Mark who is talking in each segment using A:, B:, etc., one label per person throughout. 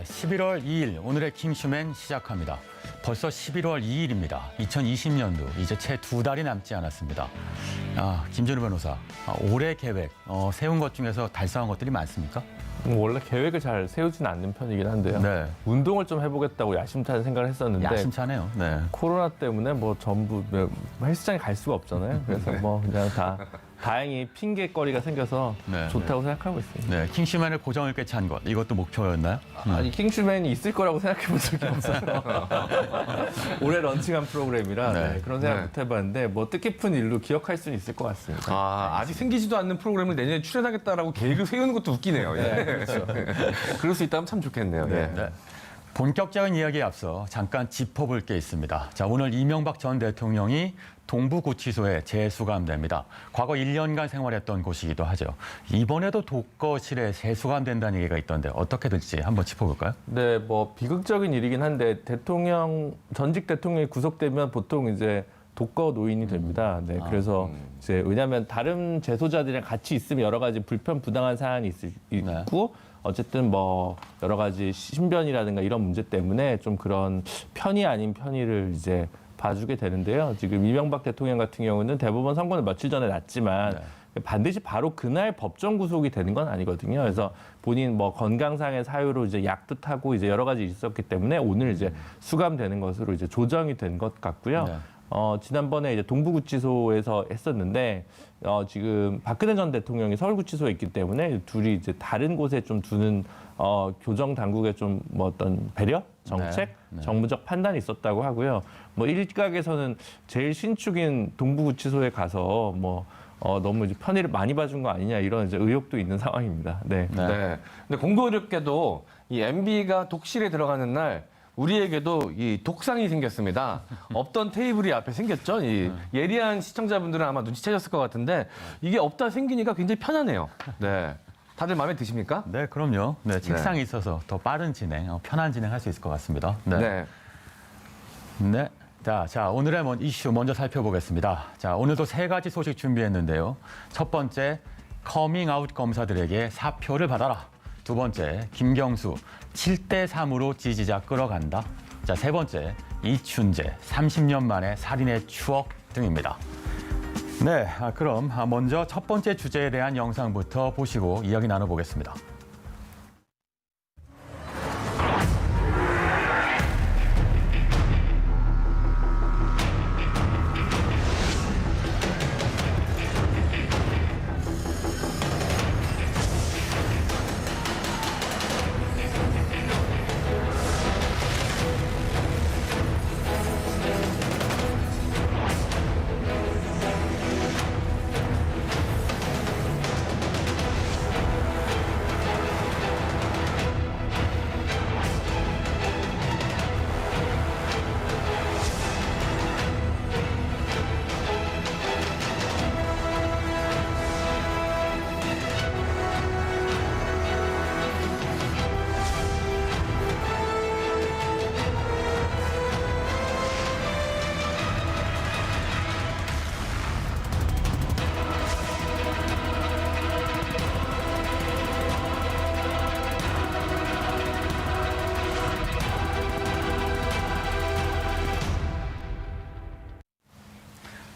A: 11월 2일 오늘의 킹슈맨 시작합니다. 벌써 11월 2일입니다. 2020년도 이제 채 2달이 남지 않았습니다. 김준우 변호사, 올해 계획 세운 것 중에서 달성한 것들이 많습니까?
B: 원래 계획을 잘 세우진 않는 편이긴 한데요.
A: 네.
B: 운동을 좀 해보겠다고 야심찬 생각을 했었는데
A: 야심차네요. 네.
B: 코로나 때문에 뭐 전부 헬스장에 갈 수가 없잖아요. 그래서 뭐 그냥 다행히 핑계거리가 생겨서
A: 네,
B: 좋다고 생각하고 있습니다.
A: 네, 킹슈맨을 고정 있게 찬 것, 이것도 목표였나요?
B: 아니 킹슈맨이 있을 거라고 생각해 본 적이 없어서 올해 런칭한 프로그램이라
A: 네.
B: 그런 생각
C: 네.
B: 못 해봤는데 뭐 뜻깊은 일로 기억할 수는 있을 것 같습니다.
C: 아직 생기지도 않는 프로그램을 내년에 출연하겠다라고 계획을 세우는 것도 웃기네요. 예.
B: 그렇죠.
C: 그럴 수 있다면 참 좋겠네요. 예.
A: 네. 본격적인 이야기에 앞서 잠깐 짚어볼 게 있습니다. 자, 오늘 이명박 전 대통령이 동부구치소에 재수감됩니다. 과거 1년간 생활했던 곳이기도 하죠. 이번에도 독거실에 재수감된다는 얘기가 있던데 어떻게 될지 한번 짚어볼까요?
B: 네, 뭐 비극적인 일이긴 한데 전직 대통령이 구속되면 보통 이제 독거 노인이 됩니다. 네, 그래서 이제 왜냐하면 다른 재소자들이랑 같이 있으면 여러 가지 불편 부당한 사안이 있고 어쨌든 뭐 여러 가지 신변이라든가 이런 문제 때문에 좀 그런 편의 아닌 편의를 이제 봐주게 되는데요. 지금 이명박 대통령 같은 경우는 대법원 선고는 며칠 전에 났지만 반드시 바로 그날 법정 구속이 되는 건 아니거든요. 그래서 본인 뭐 건강상의 사유로 이제 약도 타고 이제 여러 가지 있었기 때문에 오늘 이제 수감되는 것으로 이제 조정이 된 것 같고요.
A: 네.
B: 지난번에 이제 동부구치소에서 했었는데 지금 박근혜 전 대통령이 서울구치소에 있기 때문에 둘이 이제 다른 곳에 좀 두는 교정 당국의 좀 뭐 어떤 배려, 정책,
A: 네.
B: 정무적 판단이 있었다고 하고요. 뭐 일각에서는 제일 신축인 동부구치소에 가서 뭐 너무 이제 편의를 많이 봐준 거 아니냐 이런 이제 의혹도 있는 상황입니다. 네.
C: 네. 근데 공교롭게도 이 MB가 독실에 들어가는 날 우리에게도 이 독상이 생겼습니다. 없던 테이블이 앞에 생겼죠. 이 예리한 시청자분들은 아마 눈치채셨을 것 같은데 이게 없다 생기니까 굉장히 편하네요. 네. 다들 마음에 드십니까?
A: 네, 그럼요. 네, 책상이 있어서 더 빠른 진행, 편한 진행할 수 있을 것 같습니다.
C: 네.
A: 네. 자, 오늘의 이슈 먼저 살펴보겠습니다. 자, 오늘도 3가지 소식 준비했는데요. 첫 번째, 커밍아웃 검사들에게 사표를 받아라. 두 번째, 김경수 7대3으로 지지자 끌어간다. 자, 세 번째, 이춘재 30년 만에 살인의 추억 등입니다. 네, 그럼 먼저 첫 번째 주제에 대한 영상부터 보시고 이야기 나눠보겠습니다.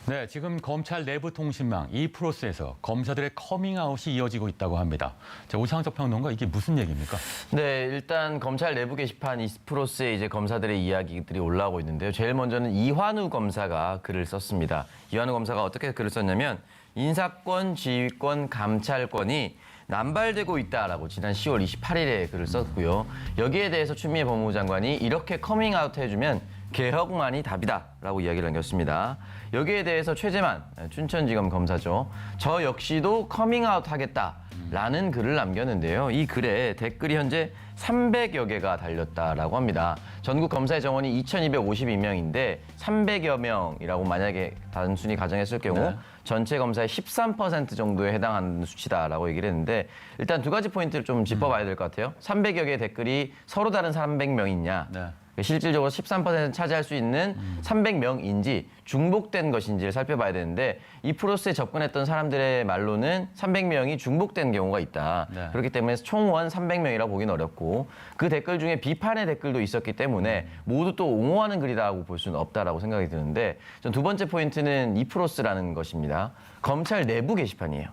A: 네, 지금 검찰 내부 통신망 이프로스에서 검사들의 커밍아웃이 이어지고 있다고 합니다. 자, 오창석 평론가, 이게 무슨 얘기입니까?
D: 네, 일단 검찰 내부 게시판 이프로스에 이제 검사들의 이야기들이 올라오고 있는데요. 제일 먼저는 이환우 검사가 글을 썼습니다. 이환우 검사가 어떻게 글을 썼냐면 인사권, 지휘권, 감찰권이 남발되고 있다라고 지난 10월 28일에 글을 썼고요. 여기에 대해서 추미애 법무부 장관이 이렇게 커밍아웃 해주면 개혁만이 답이다라고 이야기를 남겼습니다. 여기에 대해서 최재만 춘천지검 검사죠. 저 역시도 커밍아웃 하겠다라는 글을 남겼는데요. 이 글에 댓글이 현재 300여 개가 달렸다라고 합니다. 전국 검사의 정원이 2,252명인데 300여 명이라고 만약에 단순히 가정했을 경우 전체 검사의 13% 정도에 해당하는 수치다라고 얘기를 했는데 일단 두 가지 포인트를 좀 짚어봐야 될 것 같아요. 300여 개의 댓글이 서로 다른 300명이냐. 실질적으로 13% 차지할 수 있는 300명인지 중복된 것인지를 살펴봐야 되는데 이 프로세스에 접근했던 사람들의 말로는 300명이 중복된 경우가 있다.
A: 네.
D: 그렇기 때문에 총원 300명이라고 보기는 어렵고 그 댓글 중에 비판의 댓글도 있었기 때문에 모두 또 옹호하는 글이라고 볼 수는 없다라고 생각이 드는데 전 두 번째 포인트는 이프로스라는 것입니다. 검찰 내부 게시판이에요.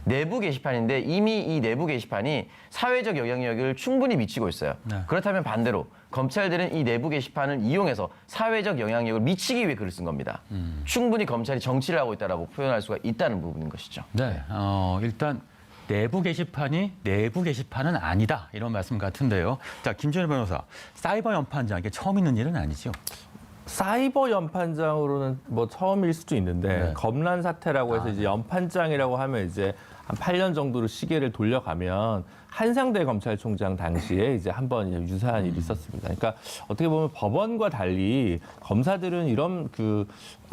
D: 내부 게시판인데 이미 이 내부 게시판이 사회적 영향력을 충분히 미치고 있어요.
A: 네.
D: 그렇다면 반대로 검찰들은 이 내부 게시판을 이용해서 사회적 영향력을 미치기 위해 글을 쓴 겁니다. 충분히 검찰이 정치를 하고 있다라고 표현할 수가 있다는 부분인 것이죠.
A: 네, 일단 내부 게시판은 아니다 이런 말씀 같은데요. 자, 김준일 변호사, 사이버 연판장 이게 처음 있는 일은 아니죠?
B: 사이버 연판장으로는 뭐 처음일 수도 있는데
A: 네.
B: 검란 사태라고 해서 이제 연판장이라고 하면 이제 한 8년 정도로 시계를 돌려가면 한상대 검찰총장 당시에 이제 한번 유사한 일이 있었습니다. 그러니까 어떻게 보면 법원과 달리 검사들은 이런 그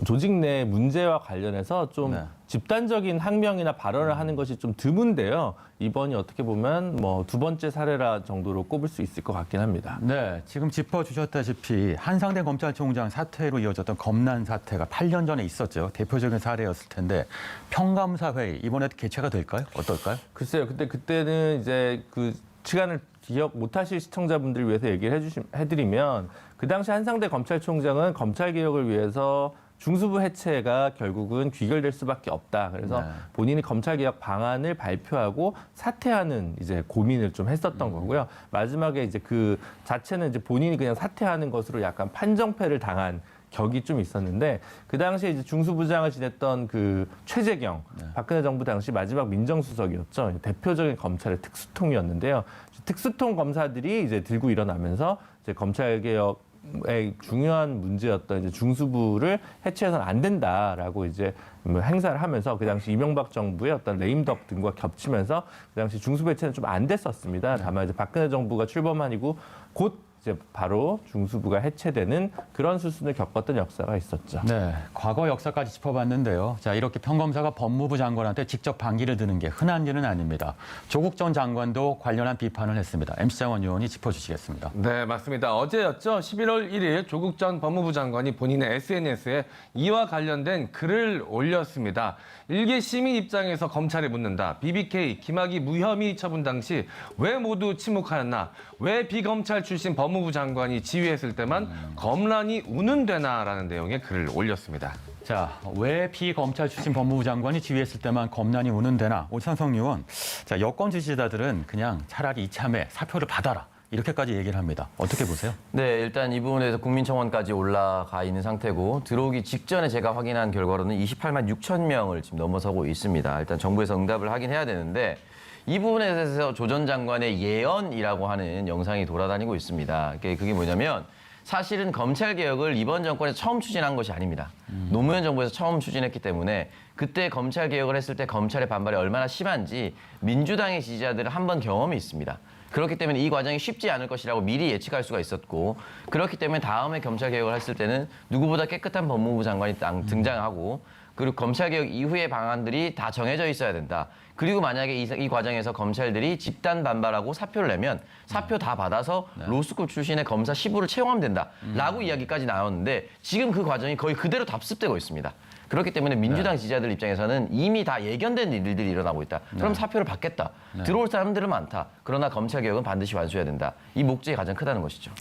B: 조직 내 문제와 관련해서 좀
A: 네.
B: 집단적인 항명이나 발언을 하는 것이 좀 드문데요. 이번이 어떻게 보면 뭐 두 번째 사례라 정도로 꼽을 수 있을 것 같긴 합니다.
A: 네, 지금 짚어주셨다시피 한상대 검찰총장 사퇴로 이어졌던 검난 사태가 8년 전에 있었죠. 대표적인 사례였을 텐데 평감사회의 이번에도 개최가 될까요? 어떨까요?
B: 글쎄요. 그때는 이제 그 시간을 기억 못하실 시청자분들을 위해서 얘기를 해드리면 그 당시 한상대 검찰총장은 검찰개혁을 위해서 중수부 해체가 결국은 귀결될 수밖에 없다. 그래서
A: 네.
B: 본인이 검찰개혁 방안을 발표하고 사퇴하는 이제 고민을 좀 했었던 거고요. 마지막에 이제 그 자체는 이제 본인이 그냥 사퇴하는 것으로 약간 판정패를 당한 격이 좀 있었는데 그 당시에 이제 중수부장을 지냈던 그 최재경 박근혜 정부 당시 마지막 민정수석이었죠. 대표적인 검찰의 특수통이었는데요. 특수통 검사들이 이제 들고 일어나면서 이제 검찰개혁의 중요한 문제였던 이제 중수부를 해체해서는 안 된다라고 이제 행사를 하면서 그 당시 이명박 정부의 어떤 레임덕 등과 겹치면서 그 당시 중수부 해체는 좀 안 됐었습니다. 다만 이제 박근혜 정부가 출범한 이후 곧 이제 바로 중수부가 해체되는 그런 수순을 겪었던 역사가 있었죠.
A: 네, 과거 역사까지 짚어봤는데요. 자, 이렇게 평검사가 법무부 장관한테 직접 반기를 드는 게 흔한 일은 아닙니다. 조국 전 장관도 관련한 비판을 했습니다. MC 장원 의원이 짚어주시겠습니다.
C: 네, 맞습니다. 어제였죠. 11월 1일 조국 전 법무부 장관이 본인의 SNS에 이와 관련된 글을 올렸습니다. 일개 시민 입장에서 검찰에 묻는다. BBK, 김학의 무혐의 처분 당시 왜 모두 침묵하였나? 왜 비검찰 출신 법무부 장관이 지휘했을 때만 검란이 운운되나라는 내용의 글을 올렸습니다.
A: 자, 왜 비검찰 출신 법무부 장관이 지휘했을 때만 검난이 우는데나 오창석 의원, 자, 여권 지지자들은 그냥 차라리 이참에 사표를 받아라. 이렇게까지 얘기를 합니다. 어떻게 보세요?
D: 네, 일단 이 부분에 대해서 국민청원까지 올라가 있는 상태고 들어오기 직전에 제가 확인한 결과로는 28만 6천 명을 지금 넘어서고 있습니다. 일단 정부에서 응답을 하긴 해야 되는데 이 부분에 대해서 조 전 장관의 예언이라고 하는 영상이 돌아다니고 있습니다. 그게 뭐냐면 사실은 검찰개혁을 이번 정권에서 처음 추진한 것이 아닙니다. 노무현 정부에서 처음 추진했기 때문에 그때 검찰개혁을 했을 때 검찰의 반발이 얼마나 심한지 민주당의 지지자들은 한번 경험이 있습니다. 그렇기 때문에 이 과정이 쉽지 않을 것이라고 미리 예측할 수가 있었고 그렇기 때문에 다음에 검찰개혁을 했을 때는 누구보다 깨끗한 법무부 장관이 등장하고 그리고 검찰개혁 이후의 방안들이 다 정해져 있어야 된다. 그리고 만약에 이 과정에서 검찰들이 집단 반발하고 사표를 내면 사표 다 받아서 로스쿨 출신의 검사 10우를 채용하면 된다라고 이야기까지 나왔는데 지금 그 과정이 거의 그대로 답습되고 있습니다. 그렇기 때문에 민주당 지지자들 입장에서는 이미 다 예견된 일들이 일어나고 있다. 그럼 사표를 받겠다. 들어올 사람들은 많다. 그러나 검찰개혁은 반드시 완수해야 된다. 이 목적이 가장 크다는 것이죠.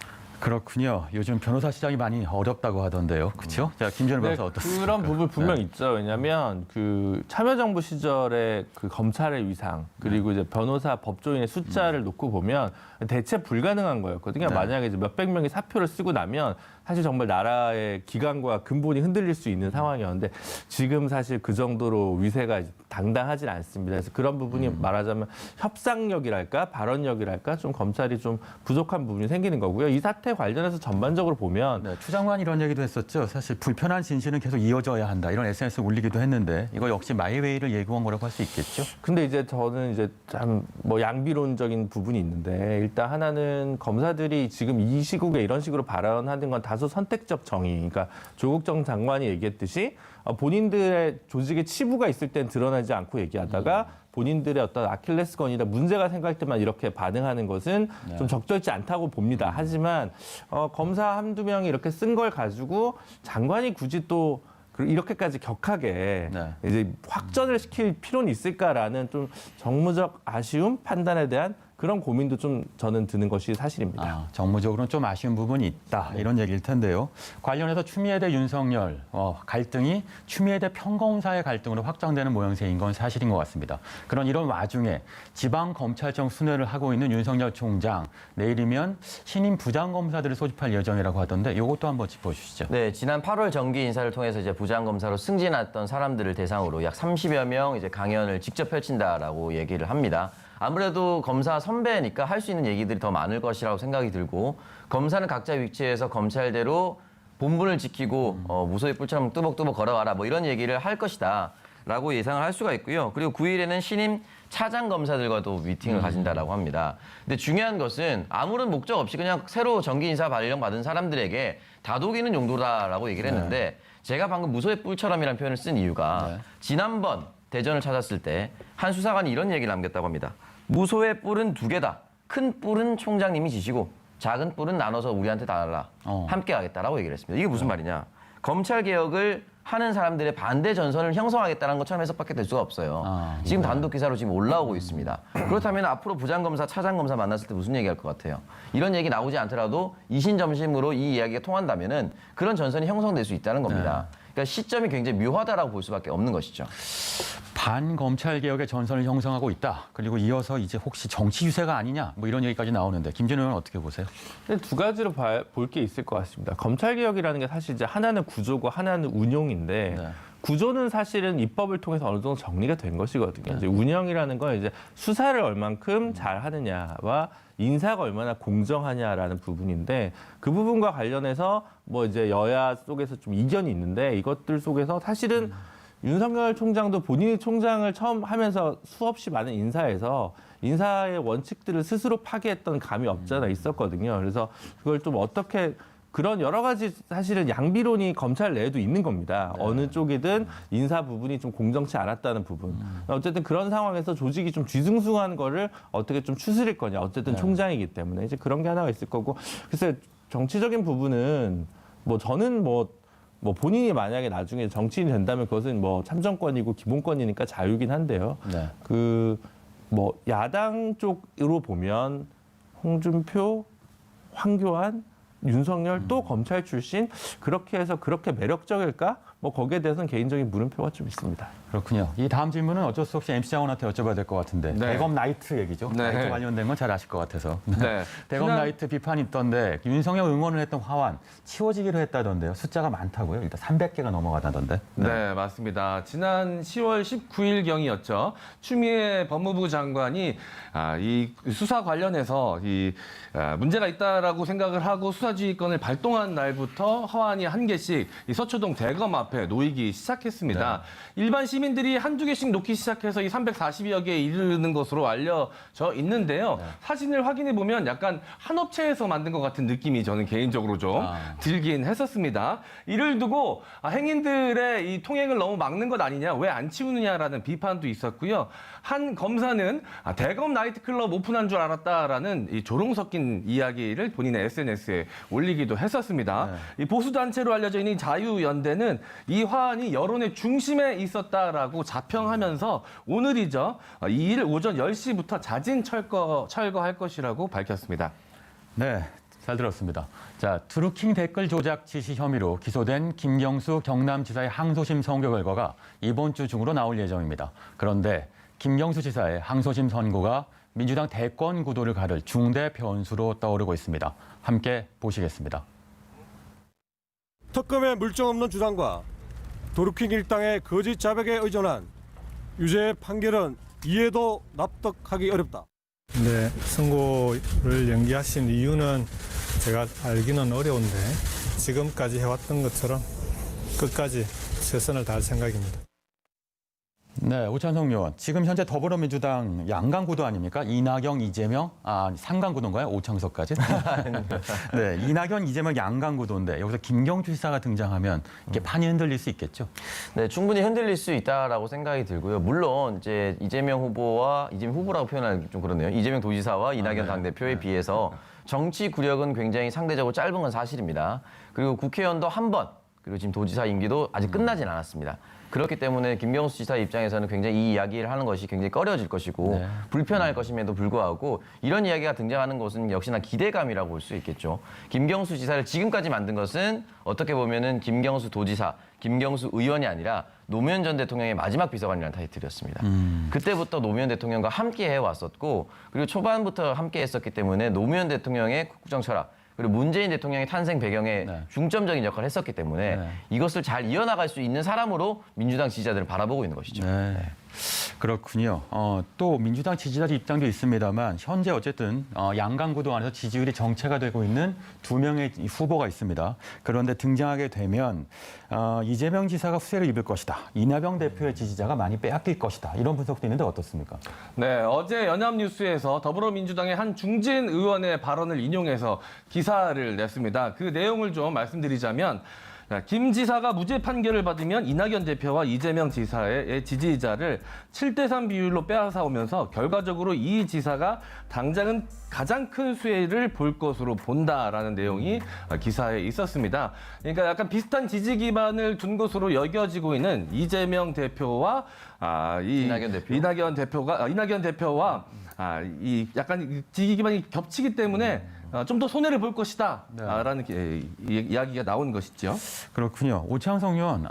A: 그렇군요. 요즘 변호사 시장이 많이 어렵다고 하던데요. 그렇죠? 자, 김준일 변호사 어떻습니까?
B: 그런 부분 분명 있죠. 왜냐하면 그 참여정부 시절에 그 검찰의 위상 그리고 이제 변호사 법조인의 숫자를 놓고 보면 대체 불가능한 거였거든요.
A: 네.
B: 만약에 이제 몇백 명이 사표를 쓰고 나면 사실 정말 나라의 기강과 근본이 흔들릴 수 있는 상황이었는데 지금 사실 그 정도로 위세가 당당하진 않습니다. 그래서 그런 부분이 말하자면 협상력이랄까 발언력이랄까 좀 검찰이 좀 부족한 부분이 생기는 거고요. 이 사태 관련해서 전반적으로 보면
A: 네, 추 장관 이런 얘기도 했었죠. 사실 불편한 진실은 계속 이어져야 한다. 이런 SNS 올리기도 했는데 이거 역시 마이웨이를 예고한 거라고 할 수 있겠죠?
B: 근데 이제 저는 이제 참 뭐 양비론적인 부분이 있는데 일단 하나는 검사들이 지금 이 시국에 이런 식으로 발언하는 건 다소 선택적 정의. 그러니까 조국 전 장관이 얘기했듯이 본인들의 조직에 치부가 있을 땐 드러나지 않고 얘기하다가 본인들의 어떤 아킬레스건이나 문제가 생길 때만 이렇게 반응하는 것은 좀 적절치 않다고 봅니다. 하지만 검사 한두 명이 이렇게 쓴 걸 가지고 장관이 굳이 또 이렇게까지 격하게
A: 네.
B: 이제 확전을 시킬 필요는 있을까라는 좀 정무적 아쉬움 판단에 대한 그런 고민도 좀 저는 드는 것이 사실입니다.
A: 아, 정무적으로는 좀 아쉬운 부분이 있다 이런 얘기일 텐데요. 관련해서 추미애 대 윤석열 갈등이 추미애 대 평검사의 갈등으로 확장되는 모양새인 건 사실인 것 같습니다. 그런 이런 와중에 지방검찰청 순회를 하고 있는 윤석열 총장 내일이면 신임 부장검사들을 소집할 예정이라고 하던데 이것도 한번 짚어주시죠.
D: 네, 지난 8월 정기 인사를 통해서 이제 부장검사로 승진했던 사람들을 대상으로 약 30여 명 이제 강연을 직접 펼친다라고 얘기를 합니다. 아무래도 검사 선배니까 할 수 있는 얘기들이 더 많을 것이라고 생각이 들고 검사는 각자 위치에서 검찰대로 본분을 지키고 무소의 뿔처럼 뚜벅뚜벅 걸어가라 뭐 이런 얘기를 할 것이다 라고 예상을 할 수가 있고요. 그리고 9일에는 신임 차장 검사들과도 미팅을 가진다라고 합니다. 근데 중요한 것은 아무런 목적 없이 그냥 새로 정기 인사 발령 받은 사람들에게 다독이는 용도다라고 얘기를 했는데 제가 방금 무소의 뿔처럼이라는 표현을 쓴 이유가 지난번 대전을 찾았을 때 한 수사관이 이런 얘기를 남겼다고 합니다. 무소의 뿔은 두 개다. 큰 뿔은 총장님이 지시고 작은 뿔은 나눠서 우리한테 달라. 함께 하겠다라고 얘기를 했습니다. 이게 무슨 말이냐. 검찰 개혁을 하는 사람들의 반대 전선을 형성하겠다는 것처럼 해석밖에 될 수가 없어요. 지금 단독 기사로 지금 올라오고 있습니다. 그렇다면 앞으로 부장검사, 차장검사 만났을 때 무슨 얘기할 것 같아요? 이런 얘기 나오지 않더라도 이신점심으로 이 이야기가 통한다면은 그런 전선이 형성될 수 있다는 겁니다. 그러니까 시점이 굉장히 묘하다라고 볼 수밖에 없는 것이죠.
A: 반검찰개혁의 전선을 형성하고 있다. 그리고 이어서 이제 혹시 정치 유세가 아니냐 뭐 이런 얘기까지 나오는데 김진우 의원은 어떻게 보세요?
B: 두 가지로 볼 게 있을 것 같습니다. 검찰 개혁이라는 게 사실 이제 하나는 구조고 하나는 운용인데
A: 네.
B: 구조는 사실은 입법을 통해서 어느 정도 정리가 된 것이거든요. 이제 운영이라는 건 이제 수사를 얼만큼 잘 하느냐와 인사가 얼마나 공정하냐라는 부분인데 그 부분과 관련해서 뭐 이제 여야 속에서 좀 이견이 있는데 이것들 속에서 사실은 윤석열 총장도 본인이 총장을 처음 하면서 수없이 많은 인사에서 인사의 원칙들을 스스로 파괴했던 감이 없잖아 있었거든요. 그래서 그걸 좀 어떻게 그런 여러 가지 사실은 양비론이 검찰 내에도 있는 겁니다. 어느 쪽이든 인사 부분이 좀 공정치 않았다는 부분. 어쨌든 그런 상황에서 조직이 좀 뒤숭숭한 거를 어떻게 좀 추스릴 거냐. 어쨌든 총장이기 때문에 이제 그런 게 하나가 있을 거고. 글쎄 정치적인 부분은 뭐 저는 뭐 본인이 만약에 나중에 정치인이 된다면 그것은 뭐 참정권이고 기본권이니까 자유긴 한데요.
A: 네.
B: 뭐 야당 쪽으로 보면 홍준표, 황교안, 윤석열 또 검찰 출신 그렇게 해서 그렇게 매력적일까? 뭐 거기에 대해서는 개인적인 물음표가 좀 있습니다.
A: 그렇군요. 이 다음 질문은 어쩔 수 없이 MC 장원한테 여쭤봐야 될 것 같은데
C: 네.
A: 대검 나이트 얘기죠.
C: 네.
A: 나이트 관련된 건 잘 아실 것 같아서.
C: 네.
A: 대검
C: 지난-
A: 나이트 비판이 있던데 윤석열 응원을 했던 화환 치워지기로 했다던데요. 숫자가 많다고요. 일단 300개가 넘어가다던데.
C: 네, 맞습니다. 지난 10월 19일경이었죠. 추미애 법무부 장관이 이 수사 관련해서 문제가 있다라고 생각을 하고 수사지휘권을 발동한 날부터 화환이 한 개씩 이 서초동 대검 앞에 놓이기 시작했습니다. 일반 시민들이 한두 개씩 놓기 시작해서 이 340여 개에 이르는 것으로 알려져 있는데요. 사진을 확인해 보면 약간 한 업체에서 만든 것 같은 느낌이 저는 개인적으로 좀 들긴 했었습니다. 이를 두고 행인들의 이 통행을 너무 막는 것 아니냐, 왜 안 치우느냐라는 비판도 있었고요. 한 검사는 대검 나이트클럽 오픈한 줄 알았다라는 이 조롱 섞인 이야기를 본인의 SNS에 올리기도 했었습니다. 이 보수단체로 알려져 있는 자유연대는 이 화환이 여론의 중심에 있었다라고 자평하면서 오늘이죠. 2일 오전 10시부터 자진 철거할 것이라고 밝혔습니다.
A: 네, 잘 들었습니다. 자, 드루킹 댓글 조작 지시 혐의로 기소된 김경수 경남지사의 항소심 선고 결과가 이번 주 중으로 나올 예정입니다. 그런데 김경수 지사의 항소심 선고가 민주당 대권 구도를 가를 중대 변수로 떠오르고 있습니다. 함께 보시겠습니다.
E: 특검의 물정 없는 주장과 드루킹 일당의 거짓 자백에 의존한 유죄 판결은 이해도 납득하기 어렵다.
F: 네, 선고를 연기하신 이유는 제가 알기는 어려운데 지금까지 해왔던 것처럼 끝까지 최선을 다할 생각입니다.
A: 네, 오찬석 의원. 지금 현재 더불어민주당 양강구도 아닙니까? 이낙연, 이재명, 삼강구도인가요? 오창석까지? 네, 이낙연, 이재명 양강구도인데 여기서 김경주 지사가 등장하면 이렇게 판이 흔들릴 수 있겠죠?
D: 네, 충분히 흔들릴 수 있다라고 생각이 들고요. 물론 이제 이재명 후보라고 표현하기 좀 그렇네요. 이재명 도지사와 이낙연 당대표에 비해서 정치 구력은 굉장히 상대적으로 짧은 건 사실입니다. 그리고 국회의원도 한 번 그리고 지금 도지사 임기도 아직 끝나진 않았습니다. 그렇기 때문에 김경수 지사 입장에서는 굉장히 이 이야기를 하는 것이 굉장히 꺼려질 것이고
A: 네.
D: 불편할 것임에도 불구하고 이런 이야기가 등장하는 것은 역시나 기대감이라고 볼 수 있겠죠. 김경수 지사를 지금까지 만든 것은 어떻게 보면은 김경수 도지사, 김경수 의원이 아니라 노무현 전 대통령의 마지막 비서관이라는 타이틀이었습니다. 그때부터 노무현 대통령과 함께 해왔었고 그리고 초반부터 함께 했었기 때문에 노무현 대통령의 국정 철학 그리고 문재인 대통령의 탄생 배경에
A: 네.
D: 중점적인 역할을 했었기 때문에
A: 네.
D: 이것을 잘 이어나갈 수 있는 사람으로 민주당 지지자들을 바라보고 있는 것이죠.
A: 네. 그렇군요. 또 민주당 지지자들 입장도 있습니다만 현재 어쨌든 양강구도 안에서 지지율이 정체가 되고 있는 두 명의 후보가 있습니다. 그런데 등장하게 되면 이재명 지사가 후세를 입을 것이다. 이낙연 대표의 지지자가 많이 빼앗길 것이다. 이런 분석도 있는데 어떻습니까?
C: 네, 어제 연합뉴스에서 더불어민주당의 한 중진 의원의 발언을 인용해서 기사를 냈습니다. 그 내용을 좀 말씀드리자면 김 지사가 무죄 판결을 받으면 이낙연 대표와 이재명 지사의 지지자를 7대3 비율로 빼앗아오면서 결과적으로 이 지사가 당장은 가장 큰 수혜를 볼 것으로 본다라는 내용이 기사에 있었습니다. 그러니까 약간 비슷한 지지 기반을 둔 것으로 여겨지고 있는 이재명 대표와 이낙연 대표와 이 약간 지지 기반이 겹치기 때문에 좀 더 손해를 볼 것이다라는 이야기가 나온 것이죠.
A: 그렇군요. 오창석 의원,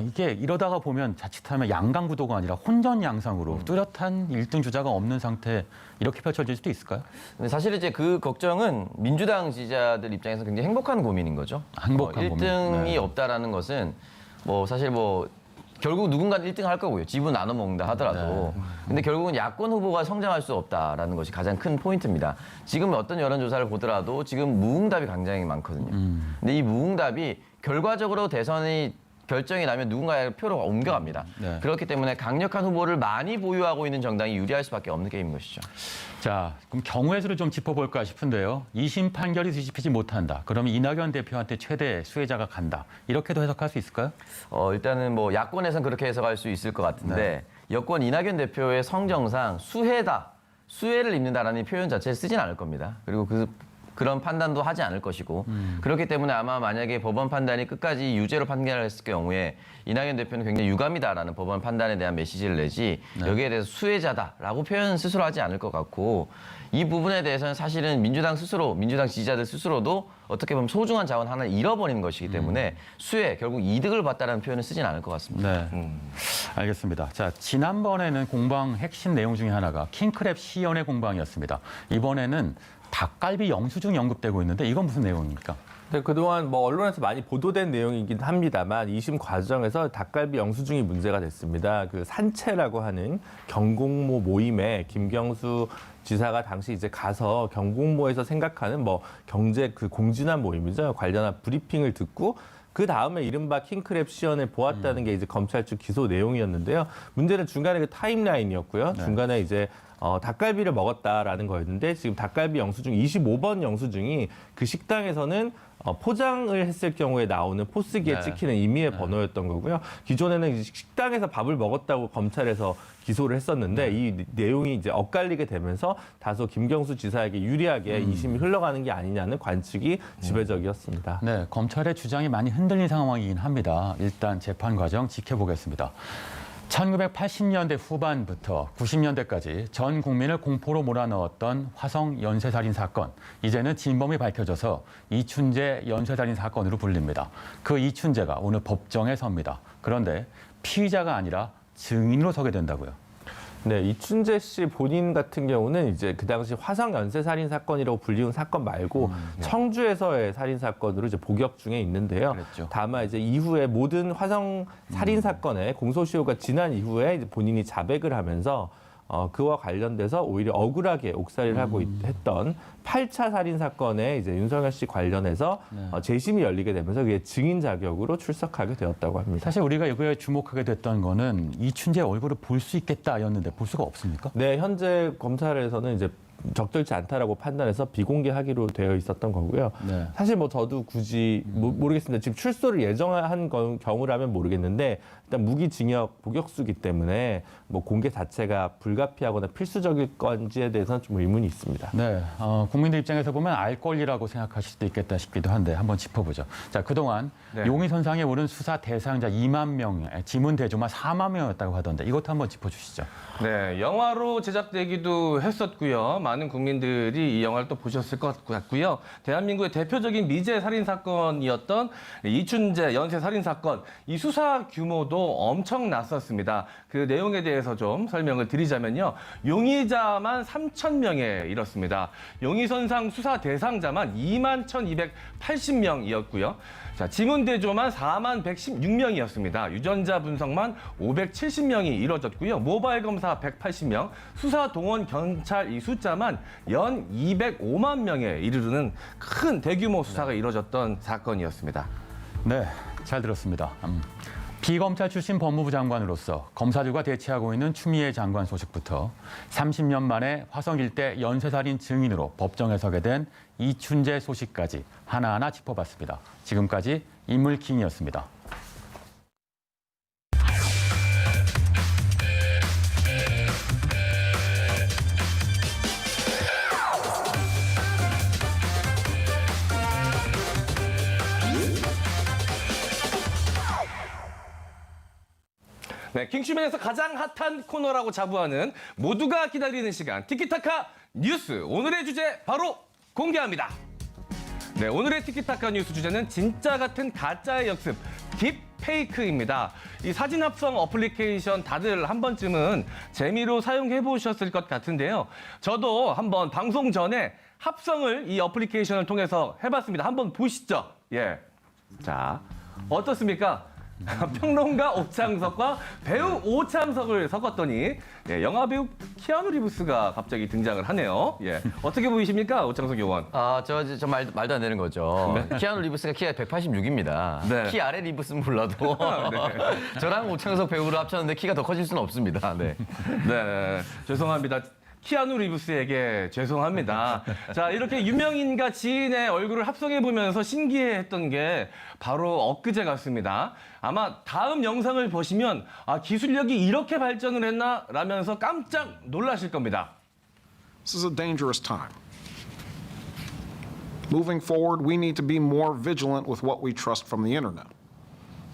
A: 이게 이러다가 보면 자칫하면 양강구도가 아니라 혼전 양상으로 뚜렷한 1등 주자가 없는 상태 이렇게 펼쳐질 수도 있을까요?
D: 근데 사실 이제 그 걱정은 민주당 지지자들 입장에서 굉장히 행복한 고민인 거죠.
A: 행복한 고민.
D: 1등이
A: 네.
D: 없다라는 것은 사실 결국 누군가는 1등 할 거고요. 지분 나눠 먹는다 하더라도. 근데 결국은 야권 후보가 성장할 수 없다라는 것이 가장 큰 포인트입니다. 지금 어떤 여론조사를 보더라도 지금 무응답이 굉장히 많거든요. 근데 이 무응답이 결과적으로 대선이 결정이 나면 누군가의 표로 옮겨갑니다.
A: 네.
D: 그렇기 때문에 강력한 후보를 많이 보유하고 있는 정당이 유리할 수밖에 없는 게임인 것이죠.
A: 자, 그럼 경우의 수를 좀 짚어볼까 싶은데요. 2심 판결이 뒤집히지 못한다. 그러면 이낙연 대표한테 최대 수혜자가 간다. 이렇게도 해석할 수 있을까요?
D: 일단은 야권에선 그렇게 해석할 수 있을 것 같은데 여권 이낙연 대표의 성정상 수혜를 입는다라는 표현 자체를 쓰진 않을 겁니다. 그리고 그런 판단도 하지 않을 것이고 그렇기 때문에 아마 만약에 법원 판단이 끝까지 유죄로 판결을 했을 경우에 이낙연 대표는 굉장히 유감이다라는 법원 판단에 대한 메시지를 내지 여기에 대해서 수혜자다라고 표현 스스로 하지 않을 것 같고 이 부분에 대해서는 사실은 민주당 지지자들 스스로도 어떻게 보면 소중한 자원 하나를 잃어버리는 것이기 때문에 결국 이득을 봤다는 표현을 쓰진 않을 것 같습니다.
A: 네. 알겠습니다. 자, 지난번에는 공방 핵심 내용 중에 하나가 킹크랩 시연의 공방이었습니다. 이번에는 닭갈비 영수증이 언급되고 있는데 이건 무슨 내용입니까?
B: 네, 그동안 언론에서 많이 보도된 내용이긴 합니다만 2심 과정에서 닭갈비 영수증이 문제가 됐습니다. 그 산채라고 하는 경공모 모임에 김경수 지사가 당시 이제 가서 경공모에서 생각하는 경제 공진화 모임이죠. 관련한 브리핑을 듣고 그 다음에 이른바 킹크랩 시연을 보았다는 게 이제 검찰 측 기소 내용이었는데요. 문제는 중간에 그 타임라인이었고요. 중간에 이제 닭갈비를 먹었다라는 거였는데 지금 닭갈비 영수증 25번 영수증이 그 식당에서는 포장을 했을 경우에 나오는 포스기에 찍히는 임의의 번호였던 거고요. 기존에는 식당에서 밥을 먹었다고 검찰에서 기소를 했었는데 이 내용이 이제 엇갈리게 되면서 다소 김경수 지사에게 유리하게 2심이 흘러가는 게 아니냐는 관측이 지배적이었습니다.
A: 네, 검찰의 주장이 많이 흔들린 상황이긴 합니다. 일단 재판 과정 지켜보겠습니다. 1980년대 후반부터 90년대까지 전 국민을 공포로 몰아넣었던 화성 연쇄살인 사건. 이제는 진범이 밝혀져서 이춘재 연쇄살인 사건으로 불립니다. 그 이춘재가 오늘 법정에 섭니다. 그런데 피의자가 아니라 증인으로 서게 된다고요.
B: 네, 이춘재 씨 본인 같은 경우는 이제 그 당시 화성 연쇄 살인 사건이라고 불리운 사건 말고 청주에서의 살인 사건으로 이제 복역 중에 있는데요.
A: 그랬죠.
B: 다만 이제 이후에 모든 화성 살인 사건의 공소시효가 지난 이후에 이제 본인이 자백을 하면서 그와 관련돼서 오히려 억울하게 옥살이를 하고 했던 8차 살인 사건에 이제 윤석열 씨 관련해서 재심이 열리게 되면서 그게 증인 자격으로 출석하게 되었다고 합니다.
A: 사실 우리가 이거에 주목하게 됐던 거는 이춘재 얼굴을 볼 수 있겠다였는데 볼 수가 없습니까?
B: 네, 현재 검찰에서는 이제 적절치 않다라고 판단해서 비공개하기로 되어 있었던 거고요.
A: 네.
B: 사실 뭐 저도 굳이 모르겠습니다. 지금 출소를 예정한 경우라면 모르겠는데 일단 무기징역 복역수기 때문에 뭐 공개 자체가 불가피하거나 필수적일 건지에 대해서는 좀 의문이 있습니다.
A: 네, 국민들 입장에서 보면 알 권리라고 생각하실 수도 있겠다 싶기도 한데 한번 짚어보죠. 자, 그동안
C: 네.
A: 용의선상에 오른 수사 대상자 2만 명, 지문 대조만 4만 명이었다고 하던데 이것도 한번 짚어주시죠.
C: 네, 영화로 제작되기도 했었고요. 많은 국민들이 이 영화를 또 보셨을 것 같고요. 대한민국의 대표적인 미제 살인 사건이었던 이춘재 연쇄 살인 사건, 이 수사 규모도 엄청났었습니다. 그 내용에 대해서 좀 설명을 드리자면요. 용의자만 3,000명에 이렇습니다. 용의선상 수사 대상자만 21,280명이었고요. 자, 지문 대조만 4116명이었습니다. 유전자 분석만 570명이 이뤄졌고요. 모바일 검사 180명, 수사 동원 경찰 이 숫자만 연 205만 명에 이르르는 큰 대규모 수사가 이뤄졌던 사건이었습니다.
A: 네, 잘 들었습니다. 비검찰 출신 법무부 장관으로서 검사들과 대치하고 있는 추미애 장관 소식부터 30년 만에 화성 일대 연쇄살인 증인으로 법정에 서게 된 이춘재 소식까지 하나하나 짚어봤습니다. 지금까지 인물킹이었습니다.
C: 네, 킹슈맨에서 가장 핫한 코너라고 자부하는 모두가 기다리는 시간 티키타카 뉴스. 오늘의 주제 바로 공개합니다. 네, 오늘의 티키타카 뉴스 주제는 진짜 같은 가짜의 역습 딥페이크입니다. 이 사진 합성 어플리케이션 다들 한 번쯤은 재미로 사용해 보셨을 것 같은데요. 저도 한번 방송 전에 합성을 이 어플리케이션을 통해서 해봤습니다. 한번 보시죠. 예, 자, 어떻습니까? 평론가 오창석과 배우 오창석을 섞었더니 예, 영화 배우 키아누 리브스가 갑자기 등장을 하네요. 예, 어떻게 보이십니까, 오창석 요원?
D: 저 말도 안 되는 거죠. 키아누 리브스가 키가 186입니다.
C: 네.
D: 키 아래 리브스는 몰라도 저랑 오창석 배우를 합쳤는데 키가 더 커질 수는 없습니다. 네.
C: 네, 죄송합니다. 키아누 리브스에게 죄송합니다. 자, 이렇게 유명인과 지인의 얼굴을 합성해보면서 신기해했던 게 바로 엊그제 같습니다. 아마 다음 영상을 보시면 아, 기술력이 이렇게 발전을 했나? 라면서 깜짝 놀라실 겁니다.
G: This is a dangerous time. Moving forward, we need to be more vigilant with what we trust from the internet.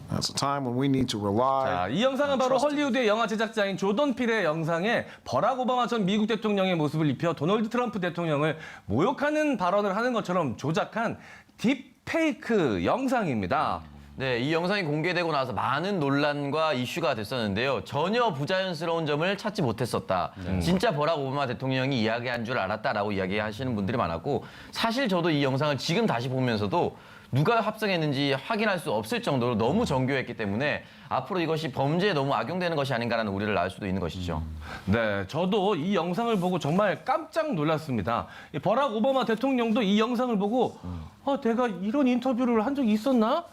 G: That's a time when we need to rely.
C: 자, 이 영상은 바로 헐리우드의 영화 제작자인 조던 필의 영상에 버락 오바마 전 미국 대통령의 모습을 입혀 도널드 트럼프 대통령을 모욕하는 발언을 하는 것처럼 조작한 딥페이크 영상입니다.
D: 네, 이 영상이 공개되고 나서 많은 논란과 이슈가 됐었는데요. 전혀 부자연스러운 점을 찾지 못했었다. 진짜 버락 오바마 대통령이 이야기한 줄 알았다라고 이야기하시는 분들이 많았고, 사실 저도 이 영상을 지금 다시 보면서도 누가 합성했는지 확인할 수 없을 정도로 너무 정교했기 때문에 앞으로 이것이 범죄에 너무 악용되는 것이 아닌가라는 우려를 낳을 수도 있는 것이죠.
C: 네, 저도 이 영상을 보고 정말 깜짝 놀랐습니다. 이 버락 오바마 대통령도 이 영상을 보고 내가 이런 인터뷰를 한 적이 있었나?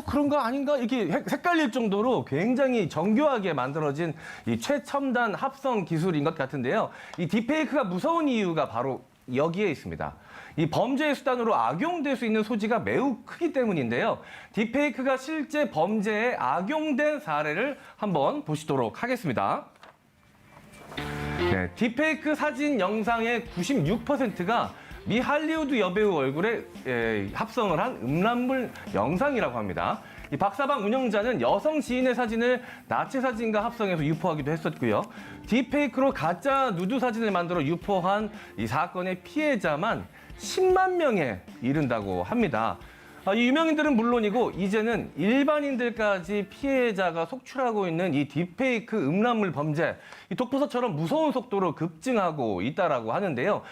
C: 그런가 아닌가? 이렇게 헷갈릴 정도로 굉장히 정교하게 만들어진 이 최첨단 합성 기술인 것 같은데요. 이 딥페이크가 무서운 이유가 바로 여기에 있습니다. 이 범죄의 수단으로 악용될 수 있는 소지가 매우 크기 때문인데요. 딥페이크가 실제 범죄에 악용된 사례를 한번 보시도록 하겠습니다. 네, 딥페이크 사진 영상의 96%가 미 할리우드 여배우 얼굴에 합성을 한 음란물 영상이라고 합니다. 이 박사방 운영자는 여성 지인의 사진을 나치 사진과 합성해서 유포하기도 했었고요. 딥페이크로 가짜 누드 사진을 만들어 유포한 이 사건의 피해자만 10만 명에 이른다고 합니다. 이 유명인들은 물론이고 이제는 일반인들까지 피해자가 속출하고 있는 이 딥페이크 음란물 범죄, 이 독버섯처럼 무서운 속도로 급증하고 있다라고 하는데요.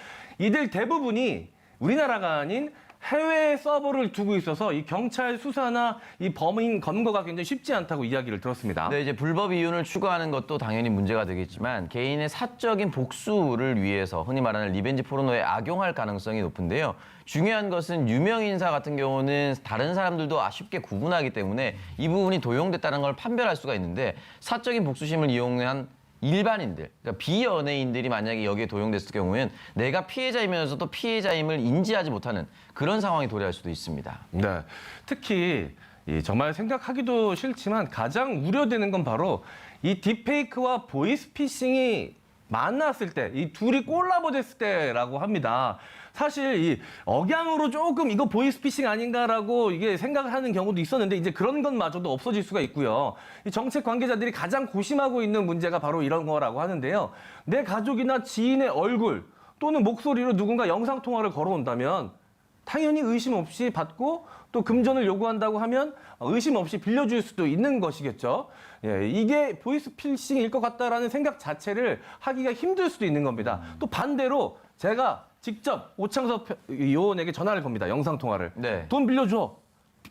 C: 이들 대부분이 우리나라가 아닌 해외 서버를 두고 있어서 이 경찰 수사나 이 범인 검거가 굉장히 쉽지 않다고 이야기를 들었습니다.
D: 네, 이제 불법 이윤을 추구하는 것도 당연히 문제가 되겠지만 개인의 사적인 복수를 위해서 흔히 말하는 리벤지 포르노에 악용할 가능성이 높은데요. 중요한 것은 유명 인사 같은 경우는 다른 사람들도 쉽게 구분하기 때문에 이 부분이 도용됐다는 걸 판별할 수가 있는데 사적인 복수심을 이용한 일반인들, 그러니까 비연예인들이 만약에 여기에 도용됐을 경우에는 내가 피해자이면서도 피해자임을 인지하지 못하는 그런 상황이 도래할 수도 있습니다.
C: 네. 특히 정말 생각하기도 싫지만 가장 우려되는 건 바로 이 딥페이크와 보이스피싱이 만났을 때, 이 둘이 콜라보 됐을 때라고 합니다. 사실 이 억양으로 조금 이거 보이스피싱 아닌가라고 이게 생각을 하는 경우도 있었는데 이제 그런 것마저도 없어질 수가 있고요. 이 정책 관계자들이 가장 고심하고 있는 문제가 바로 이런 거라고 하는데요. 내 가족이나 지인의 얼굴 또는 목소리로 누군가 영상 통화를 걸어온다면 당연히 의심 없이 받고 또 금전을 요구한다고 하면 의심 없이 빌려줄 수도 있는 것이겠죠. 예, 이게 보이스피싱일 것 같다라는 생각 자체를 하기가 힘들 수도 있는 겁니다. 또 반대로 제가 직접 오창석 요원에게 전화를 겁니다. 영상 통화를.
D: 네.
C: 돈 빌려줘.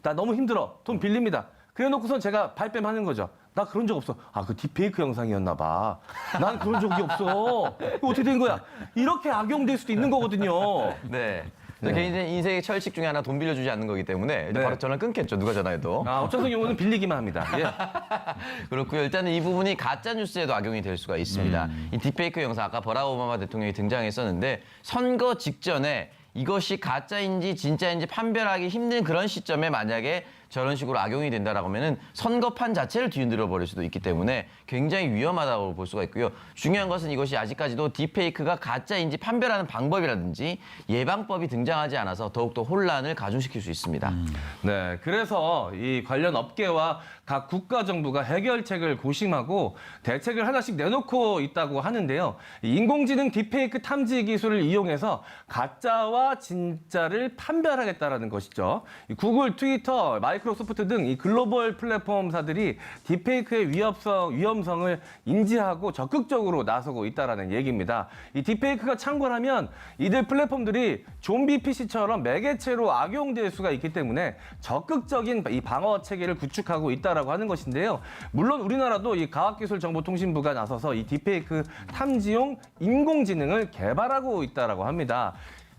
C: 나 너무 힘들어. 돈 빌립니다. 그래놓고선 제가 발뺌하는 거죠. 나 그런 적 없어. 아, 그 딥페이크 영상이었나 봐. 난 그런 적이 없어. 이거 어떻게 된 거야? 이렇게 악용될 수도 있는 거거든요.
D: 네. 개인 인생의 철칙 중에 하나 돈 빌려주지 않는 거기 때문에
C: 네.
D: 바로 전화 끊겠죠. 누가 전화해도.
C: 아, 오창석 요원은 빌리기만 합니다. 예.
D: 그렇고요. 일단은 이 부분이 가짜 뉴스에도 악용이 될 수가 있습니다. 이 딥페이크 영상 아까 버락 오바마 대통령이 등장했었는데 선거 직전에 이것이 가짜인지 진짜인지 판별하기 힘든 그런 시점에 만약에 저런 식으로 악용이 된다라고 하면은 선거판 자체를 뒤흔들어 버릴 수도 있기 때문에 굉장히 위험하다고 볼 수가 있고요. 중요한 것은 이것이 아직까지도 딥페이크가 가짜인지 판별하는 방법이라든지 예방법이 등장하지 않아서 더욱더 혼란을 가중시킬 수 있습니다.
C: 네, 그래서 이 관련 업계와 각 국가 정부가 해결책을 고심하고 대책을 하나씩 내놓고 있다고 하는데요. 이 인공지능 딥페이크 탐지 기술을 이용해서 가짜와 진짜를 판별하겠다라는 것이죠. 이 구글, 트위터, 마이크로소프트 등 이 글로벌 플랫폼사들이 딥페이크의 위험성을 인지하고 적극적으로 나서고 있다라는 얘기입니다. 이 딥페이크가 창궐하면 이들 플랫폼들이 좀비 PC처럼 매개체로 악용될 수가 있기 때문에 적극적인 이 방어 체계를 구축하고 있다라고 하는 것인데요. 물론 우리나라도 이 과학기술정보통신부가 나서서 이 딥페이크 탐지용 인공지능을 개발하고 있다라고 합니다.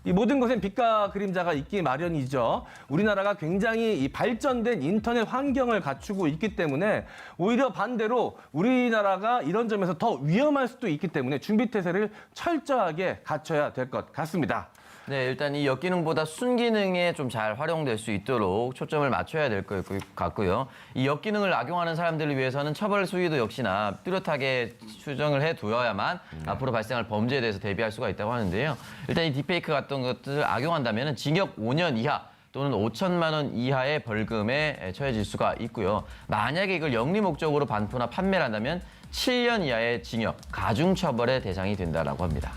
C: 이 모든 것엔 빛과 그림자가 있기 마련이죠. 우리나라가 굉장히 이 발전된 인터넷 환경을 갖추고 있기 때문에 오히려 반대로 우리나라가 이런 점에서 더 위험할 수도 있기 때문에 준비태세를 철저하게 갖춰야 될 것 같습니다.
D: 네, 일단 이 역기능보다 순기능에 좀 잘 활용될 수 있도록 초점을 맞춰야 될 것 같고요. 이 역기능을 악용하는 사람들을 위해서는 처벌 수위도 역시나 뚜렷하게 수정을 해두어야만 앞으로 발생할 범죄에 대해서 대비할 수가 있다고 하는데요. 일단 이 딥페이크 같은 것들을 악용한다면 징역 5년 이하 또는 5천만 원 이하의 벌금에 처해질 수가 있고요. 만약에 이걸 영리 목적으로 반포나 판매를 한다면 7년 이하의 징역, 가중처벌의 대상이 된다라고 합니다.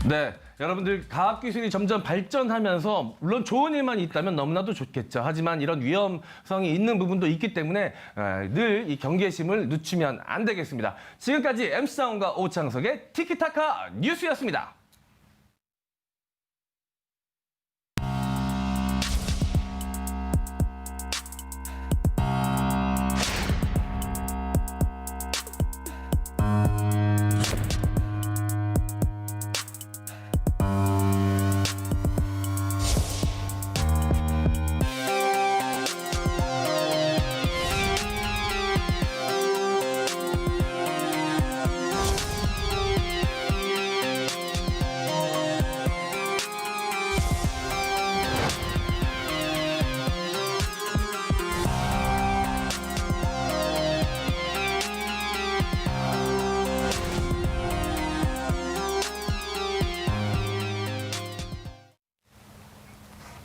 C: 네, 여러분들 과학기술이 점점 발전하면서 물론 좋은 일만 있다면 너무나도 좋겠죠. 하지만 이런 위험성이 있는 부분도 있기 때문에 늘 이 경계심을 늦추면 안 되겠습니다. 지금까지 MC사원과 오창석의 티키타카 뉴스였습니다.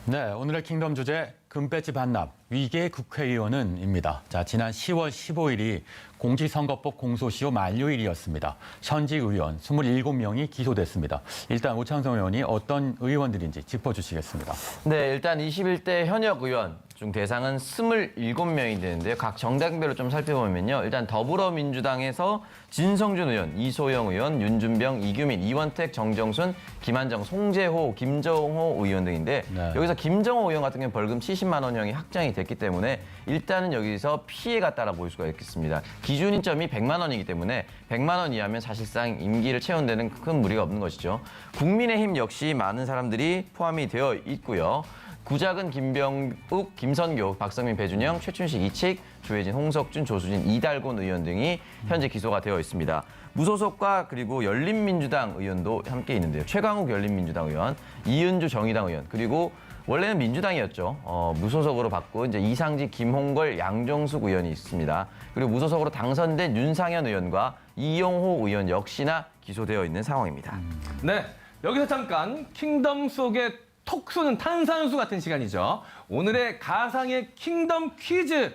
A: 네, 오늘의 킹덤 주제 금배지 반납 위계 국회의원은입니다. 자, 지난 10월 15일이 공직선거법 공소시효 만료일이었습니다. 현직 의원 27명이 기소됐습니다. 일단 오창석 의원이 어떤 의원들인지 짚어주시겠습니다.
D: 네, 일단 21대 현역 의원 중 대상은 27명이 되는데요. 각 정당별로 좀 살펴보면요. 일단 더불어민주당에서 진성준 의원, 이소영 의원, 윤준병, 이규민, 이원택, 정정순, 김한정, 송재호, 김정호 의원 등인데
A: 네.
D: 여기서 김정호 의원 같은 경우는 벌금 70만 원형이 확정이 됐기 때문에 일단은 여기서 피해가 있다라 볼 수가 있겠습니다. 기준점이 100만 원이기 때문에 100만 원 이하면 사실상 임기를 채운 데는 큰 무리가 없는 것이죠. 국민의힘 역시 많은 사람들이 포함이 되어 있고요. 구작은 김병욱, 김선교, 박성민, 배준영, 최춘식, 이칙, 조혜진, 홍석준, 조수진, 이달곤 의원 등이 현재 기소가 되어 있습니다. 무소속과 그리고 열린민주당 의원도 함께 있는데요. 최강욱 열린민주당 의원, 이은주 정의당 의원, 그리고 원래는 민주당이었죠. 무소속으로 바꾼 이제 이상직, 김홍걸, 양정숙 의원이 있습니다. 그리고 무소속으로 당선된 윤상현 의원과 이용호 의원 역시나 기소되어 있는 상황입니다.
C: 네, 여기서 잠깐 킹덤 속의 톡 쏘는 탄산수 같은 시간이죠. 오늘의 가상의 킹덤 퀴즈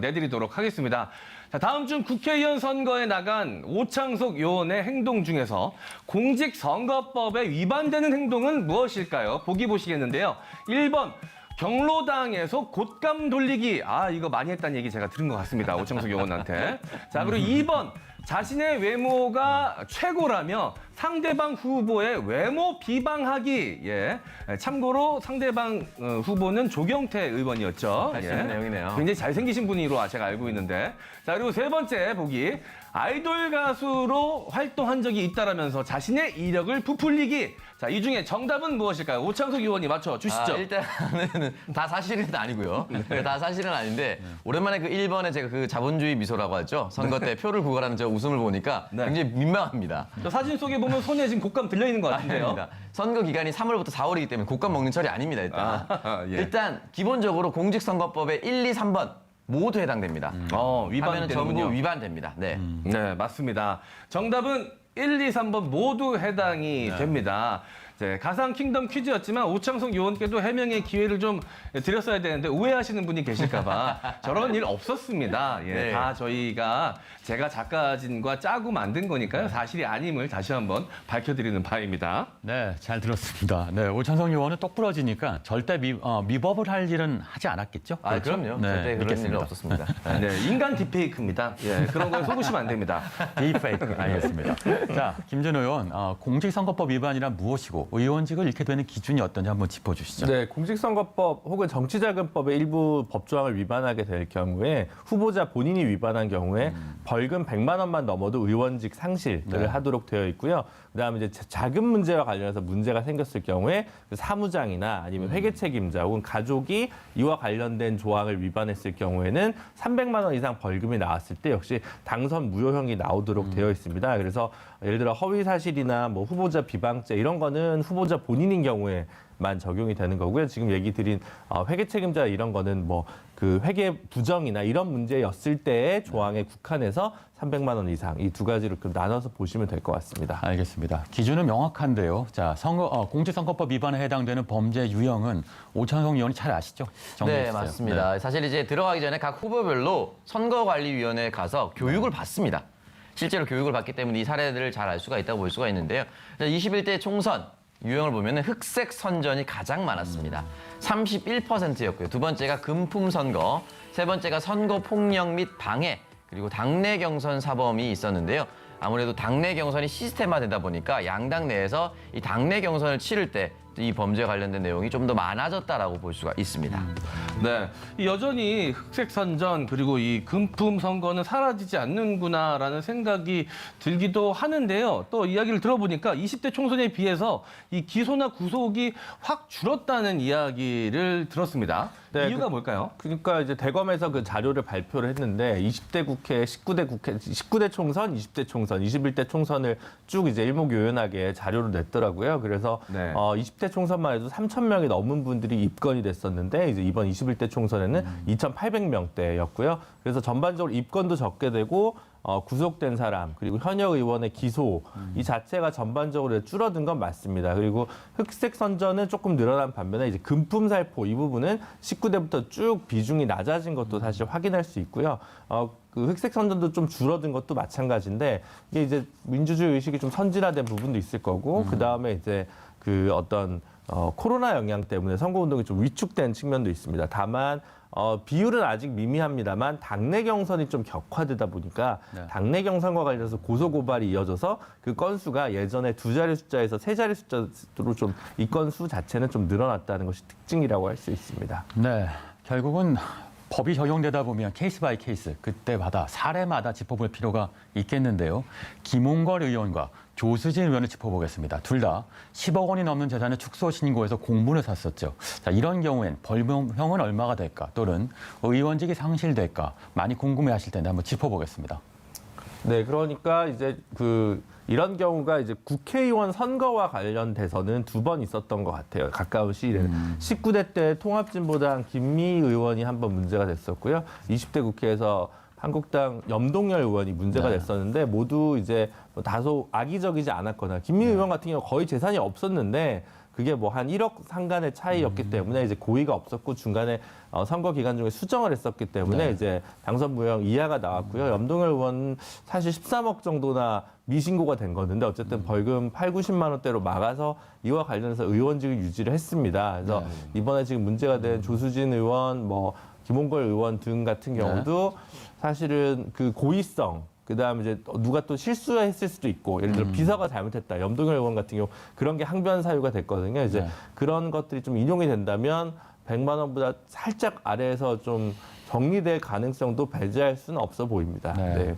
C: 내드리도록 하겠습니다. 자, 다음 주 국회의원 선거에 나간 오창석 의원의 행동 중에서 공직선거법에 위반되는 행동은 무엇일까요? 보기 보시겠는데요. 1번 경로당에서 곶감 돌리기. 이거 많이 했다는 얘기 제가 들은 것 같습니다. 오창석 의원한테. 자, 그리고 2번 자신의 외모가 최고라며 상대방 후보의 외모 비방하기. 예. 참고로 상대방 후보는 조경태 의원이었죠.
D: 알 수 있는 내용이네요.
C: 굉장히 잘생기신 분으로 제가 알고 있는데. 자, 그리고 세 번째 보기. 아이돌 가수로 활동한 적이 있다라면서 자신의 이력을 부풀리기. 자, 이 중에 정답은 무엇일까요? 오창석 의원이 맞춰 주시죠.
D: 일단은 다 사실은 아니고요. 다 사실은 아닌데 오랜만에 그 1번에 제가 그 자본주의 미소라고 하죠. 선거 때 표를 구걸하는 저 웃음을 보니까
C: 네.
D: 굉장히 민망합니다.
C: 저 사진 속에 보면 손에 지금 곶감 들려있는 것 같은데요.
D: 아닙니다. 선거 기간이 3월부터 4월이기 때문에 곶감 먹는 철이 아닙니다. 일단.
C: 예.
D: 일단 기본적으로 공직선거법의 1, 2, 3번 모두 해당됩니다.
C: 위반이
D: 하면
C: 되는군요.
D: 전부 위반됩니다. 네.
C: 네, 맞습니다. 정답은 1, 2, 3번 모두 해당이 됩니다. 네, 가상 킹덤 퀴즈였지만 오창석 의원께도 해명의 기회를 좀 드렸어야 되는데 오해하시는 분이 계실까봐 저런 일 없었습니다. 예,
D: 네.
C: 다 제가 작가진과 짜고 만든 거니까요. 사실이 아님을 다시 한번 밝혀드리는 바입니다.
A: 네, 잘 들었습니다. 네, 오창석 의원은 똑부러지니까 절대 미법을 할 일은 하지 않았겠죠? 그렇죠?
D: 그럼요.
A: 네,
D: 절대 그런
A: 믿겠습니다.
D: 일은 없었습니다.
C: 네, 인간 딥페이크입니다. 예, 그런 거에 속으시면 안 됩니다.
A: 딥페이크. 알겠습니다. 자, 김준 의원, 공직선거법 위반이란 무엇이고 의원직을 잃게 되는 기준이 어떤지 한번 짚어주시죠.
B: 네, 공직선거법 혹은 정치자금법의 일부 법조항을 위반하게 될 경우에 후보자 본인이 위반한 경우에 벌금 100만 원만 넘어도 의원직 상실을
A: 네.
B: 하도록 되어 있고요. 그다음에 이제 자금 문제와 관련해서 문제가 생겼을 경우에 그 사무장이나 아니면 회계 책임자 혹은 가족이 이와 관련된 조항을 위반했을 경우에는 300만 원 이상 벌금이 나왔을 때 역시 당선 무효형이 나오도록 되어 있습니다. 그래서 예를 들어 허위 사실이나 뭐 후보자 비방죄 이런 거는 후보자 본인인 경우에만 적용이 되는 거고요. 지금 얘기 드린 회계 책임자 이런 거는 뭐 그 회계 부정이나 이런 문제였을 때의 조항에 국한해서 300만 원 이상 이 두 가지로 좀 나눠서 보시면 될 것 같습니다.
A: 알겠습니다. 기준은 명확한데요. 자, 공직선거법 위반에 해당되는 범죄 유형은 오창석 의원이 잘 아시죠? 정리해
D: 네,
A: 주세요.
D: 맞습니다. 사실 이제 들어가기 전에 각 후보별로 선거관리위원회에 가서 교육을 받습니다. 실제로 교육을 받기 때문에 이 사례들을 잘 알 수가 있다고 볼 수가 있는데요. 21대 총선 유형을 보면 흑색 선전이 가장 많았습니다. 31%였고요. 두 번째가 금품 선거, 세 번째가 선거 폭력 및 방해, 그리고 당내 경선 사범이 있었는데요. 아무래도 당내 경선이 시스템화되다 보니까 양당 내에서 이 당내 경선을 치를 때 이 범죄와 관련된 내용이 좀 더 많아졌다라고 볼 수가 있습니다.
C: 네, 이 여전히 흑색 선전 그리고 이 금품 선거는 사라지지 않는구나라는 생각이 들기도 하는데요. 또 이야기를 들어보니까 20대 총선에 비해서 이 기소나 구속이 확 줄었다는 이야기를 들었습니다.
B: 네,
C: 이유가 뭘까요?
B: 그러니까 이제 대검에서 그 자료를 발표를 했는데 20대 국회, 19대 총선, 20대 총선, 21대 총선을 쭉 이제 일목요연하게 자료를 냈더라고요. 그래서
C: 네.
B: 20대 총선만 해도 3,000명이 넘은 분들이 입건이 됐었는데 이제 이번 21대 총선에는 2,800명대였고요. 그래서 전반적으로 입건도 적게 되고 구속된 사람 그리고 현역 의원의 기소 이 자체가 전반적으로 줄어든 건 맞습니다. 그리고 흑색 선전은 조금 늘어난 반면에 이제 금품 살포 이 부분은 19대부터 쭉 비중이 낮아진 것도 사실 확인할 수 있고요. 그 흑색 선전도 좀 줄어든 것도 마찬가지인데 이게 이제 민주주의 의식이 좀 선진화된 부분도 있을 거고 그 다음에 이제 그 어떤 코로나 영향 때문에 선거운동이 좀 위축된 측면도 있습니다. 다만 비율은 아직 미미합니다만 당내 경선이 좀 격화되다 보니까 당내 경선과 관련해서 고소고발이 이어져서 그 건수가 예전에 2자리 숫자에서 3자리 숫자로 좀 이 건수 자체는 좀 늘어났다는 것이 특징이라고 할 수 있습니다.
A: 네, 결국은 법이 적용되다 보면 케이스 바이 케이스, 그때마다 사례마다 짚어볼 필요가 있겠는데요. 김홍걸 의원과 조수진 의원을 짚어보겠습니다. 둘 다 10억 원이 넘는 재산을 축소 신고해서 공문을 샀었죠. 자, 이런 경우엔 벌금형은 얼마가 될까? 또는 의원직이 상실될까? 많이 궁금해하실 텐데 한번 짚어보겠습니다.
B: 네, 그러니까 이제 이런 경우가 이제 국회의원 선거와 관련돼서는 2번 있었던 것 같아요. 가까운 시일에. 19대 때 통합진보당 김미 의원이 한 번 문제가 됐었고요. 20대 국회에서 한국당 염동열 의원이 문제가 됐었는데 모두 이제 뭐 다소 악의적이지 않았거나 김미 의원 같은 경우 거의 재산이 없었는데 그게 뭐 한 1억 상간의 차이였기 때문에 이제 고의가 없었고 중간에 선거 기간 중에 수정을 했었기 때문에 이제 당선 무효 이하가 나왔고요. 염동열 의원은 사실 13억 정도나 미신고가 된 건데 어쨌든 벌금 8, 90만 원대로 막아서 이와 관련해서 의원직을 유지를 했습니다. 그래서 이번에 지금 문제가 된 조수진 의원, 뭐 김홍걸 의원 등 같은 경우도 사실은 그 고의성 그다음에 이제 누가 또 실수했을 수도 있고 예를 들어 비서가 잘못했다. 염동열 의원 같은 경우 그런 게 항변 사유가 됐거든요. 이제 그런 것들이 좀 인용이 된다면 100만 원보다 살짝 아래에서 좀 정리될 가능성도 배제할 수는 없어 보입니다. 네.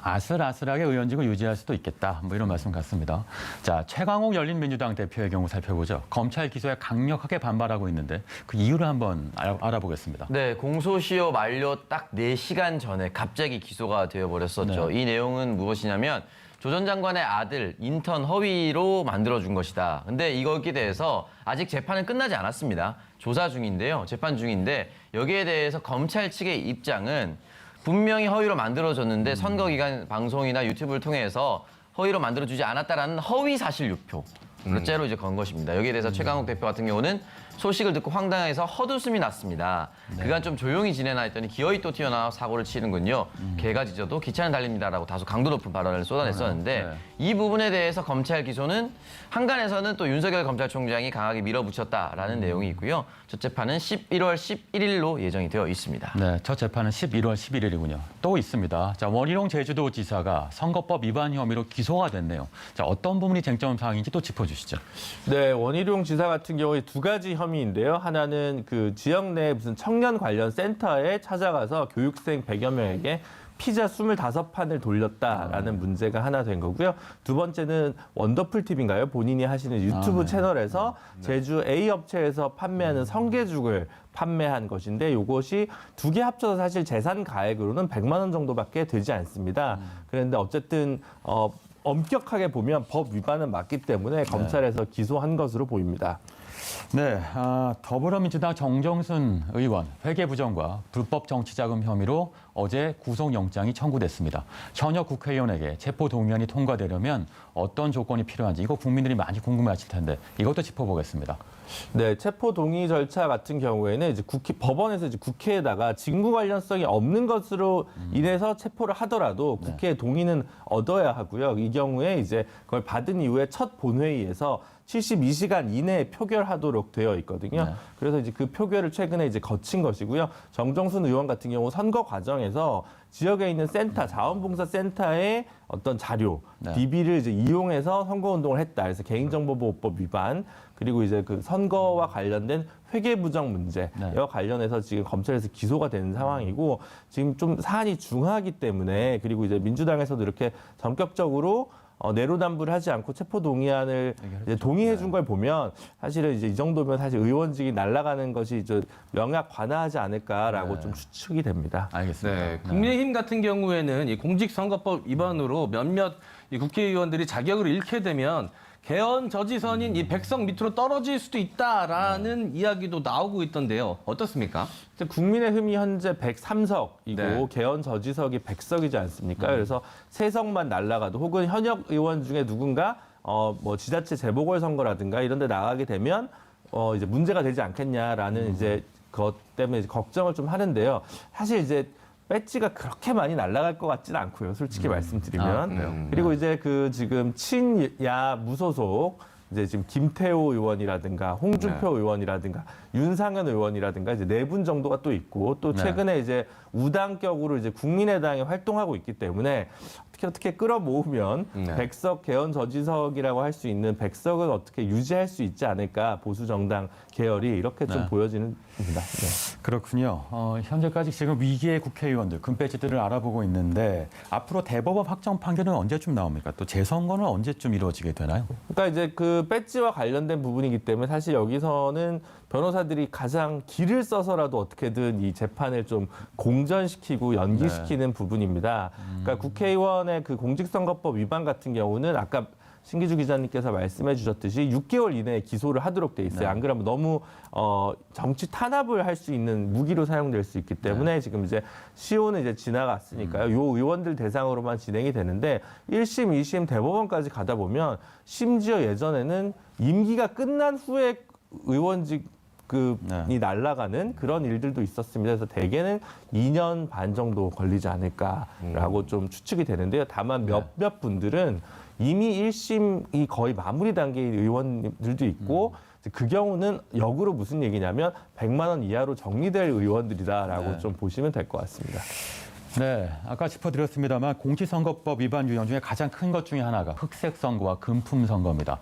A: 아슬아슬하게 의원직을 유지할 수도 있겠다. 뭐 이런 말씀 같습니다. 자, 최강욱 열린민주당 대표의 경우 살펴보죠. 검찰 기소에 강력하게 반발하고 있는데 그 이유를 한번 알아보겠습니다.
D: 네, 공소시효 만료 딱 4시간 전에 갑자기 기소가 되어버렸었죠. 이 내용은 무엇이냐면 조 전 장관의 아들 인턴 허위로 만들어준 것이다. 근데 이거기에 대해서 아직 재판은 끝나지 않았습니다. 조사 중인데요. 재판 중인데 여기에 대해서 검찰 측의 입장은 분명히 허위로 만들어졌는데 선거 기간 방송이나 유튜브를 통해서 허위로 만들어주지 않았다라는 허위 사실 유표로 이제 건 것입니다. 여기에 대해서 최강욱 대표 같은 경우는 소식을 듣고 황당해서 헛웃음이 났습니다. 그간 좀 조용히 지내나 했더니 기어이 또 튀어나와 사고를 치는군요. 개가 짖어도 기차는 달립니다라고 다소 강도 높은 발언을 쏟아냈었는데 이 부분에 대해서 검찰 기소는 한간에서는 또 윤석열 검찰총장이 강하게 밀어붙였다라는 내용이 있고요. 첫 재판은 11월 11일로 예정이 되어 있습니다.
A: 네, 첫 재판은 11월 11일이군요. 또 있습니다. 자, 원희룡 제주도지사가 선거법 위반 혐의로 기소가 됐네요. 자, 어떤 부분이 쟁점 사항인지 또 짚어주시죠.
B: 네, 원희룡 지사 같은 경우에 2가지 혐의인데요. 하나는 그 지역 내 무슨 청년 관련 센터에 찾아가서 교육생 100여 명에게 피자 25판을 돌렸다라는 문제가 하나 된 거고요. 두 번째는 원더풀 TV인가요? 본인이 하시는 유튜브 채널에서 제주 A 업체에서 판매하는 성게죽을 판매한 것인데 이것이 2개 합쳐서 사실 재산 가액으로는 100만 원 정도밖에 되지 않습니다. 그런데 어쨌든 엄격하게 보면 법 위반은 맞기 때문에 검찰에서 기소한 것으로 보입니다.
A: 네, 더불어민주당 정정순 의원 회계부정과 불법 정치자금 혐의로 어제 구속영장이 청구됐습니다. 현역 국회의원에게 체포동의안이 통과되려면 어떤 조건이 필요한지 이거 국민들이 많이 궁금해하실 텐데 이것도 짚어보겠습니다.
B: 네, 체포 동의 절차 같은 경우에는 이제 법원에서 이제 국회에다가 직무 관련성이 없는 것으로 인해서 체포를 하더라도 국회의 동의는 얻어야 하고요. 이 경우에 이제 그걸 받은 이후에 첫 본회의에서 72시간 이내에 표결하도록 되어 있거든요. 그래서 이제 그 표결을 최근에 이제 거친 것이고요. 정정순 의원 같은 경우 선거 과정에서 지역에 있는 센터, 자원봉사센터의 어떤 자료, DB를 이제 이용해서 선거운동을 했다. 그래서 개인정보보호법 위반, 그리고 이제 그 선거와 관련된 회계부정 문제와 관련해서 지금 검찰에서 기소가 된 상황이고 지금 좀 사안이 중하기 때문에 그리고 이제 민주당에서도 이렇게 전격적으로 내로남불을 하지 않고 체포동의안을 이제 동의해 준 걸 보면 사실은 이제 이 정도면 사실 의원직이 날아가는 것이 이제 명약 관화하지 않을까라고 좀 추측이 됩니다.
A: 알겠습니다.
C: 네, 국민의힘 같은 경우에는 이 공직선거법 위반으로 몇몇 이 국회의원들이 자격을 잃게 되면 개헌 저지선인 이 백석 밑으로 떨어질 수도 있다라는 이야기도 나오고 있던데요. 어떻습니까?
B: 국민의힘이 현재 103석이고
C: 네.
B: 개헌 저지석이 100석이지 않습니까? 그래서 3석만 날아가도 혹은 현역 의원 중에 누군가 뭐 지자체 재보궐선거라든가 이런 데 나가게 되면 이제 문제가 되지 않겠냐라는 이제 그것 때문에 이제 걱정을 좀 하는데요. 사실 이제 배지가 그렇게 많이 날아갈 것 같지는 않고요. 솔직히 말씀드리면. 그리고 이제 그 지금 친야 무소속 이제 지금 김태호 의원이라든가 홍준표 의원이라든가 윤상현 의원이라든가 이제 4분 정도가 또 있고 또 최근에 이제 우당격으로 이제 국민의당에 활동하고 있기 때문에 어떻게 어떻게 끌어모으면
C: 네.
B: 100석 개헌 저지석이라고 할 수 있는 100석을 어떻게 유지할 수 있지 않을까 보수 정당 계열이 이렇게 좀
A: 네.
B: 보여지는 겁니다. 네.
A: 그렇군요. 현재까지 지금 위기의 국회의원들, 금배지들을 알아보고 있는데 앞으로 대법원 확정 판결은 언제쯤 나옵니까? 또 재선거는 언제쯤 이루어지게 되나요?
B: 그러니까 이제 그 배지와 관련된 부분이기 때문에 사실 여기서는 변호사들이 가장 길을 써서라도 어떻게든 이 재판을 좀 공전시키고 연기시키는 부분입니다. 그러니까 국회의원의 그 공직선거법 위반 같은 경우는 아까 신기주 기자님께서 말씀해 주셨듯이 6개월 이내에 기소를 하도록 돼 있어요. 안 그러면 너무 정치 탄압을 할 수 있는 무기로 사용될 수 있기 때문에 지금 이제 시효는 이제 지나갔으니까요. 요 의원들 대상으로만 진행이 되는데 1심, 2심 대법원까지 가다 보면 심지어 예전에는 임기가 끝난 후에 의원직 이 날아가는 그런 일들도 있었습니다. 그래서 대개는 2년 반 정도 걸리지 않을까라고 좀 추측이 되는데요. 다만 몇몇 분들은 이미 1심이 거의 마무리 단계의 의원들도 있고 그 경우는 역으로 무슨 얘기냐면 100만 원 이하로 정리될 의원들이다라고 좀 보시면 될 것 같습니다.
A: 네, 아까 짚어드렸습니다만 공직선거법 위반 유형 중에 가장 큰 것 중에 하나가 흑색 선거와 금품 선거입니다.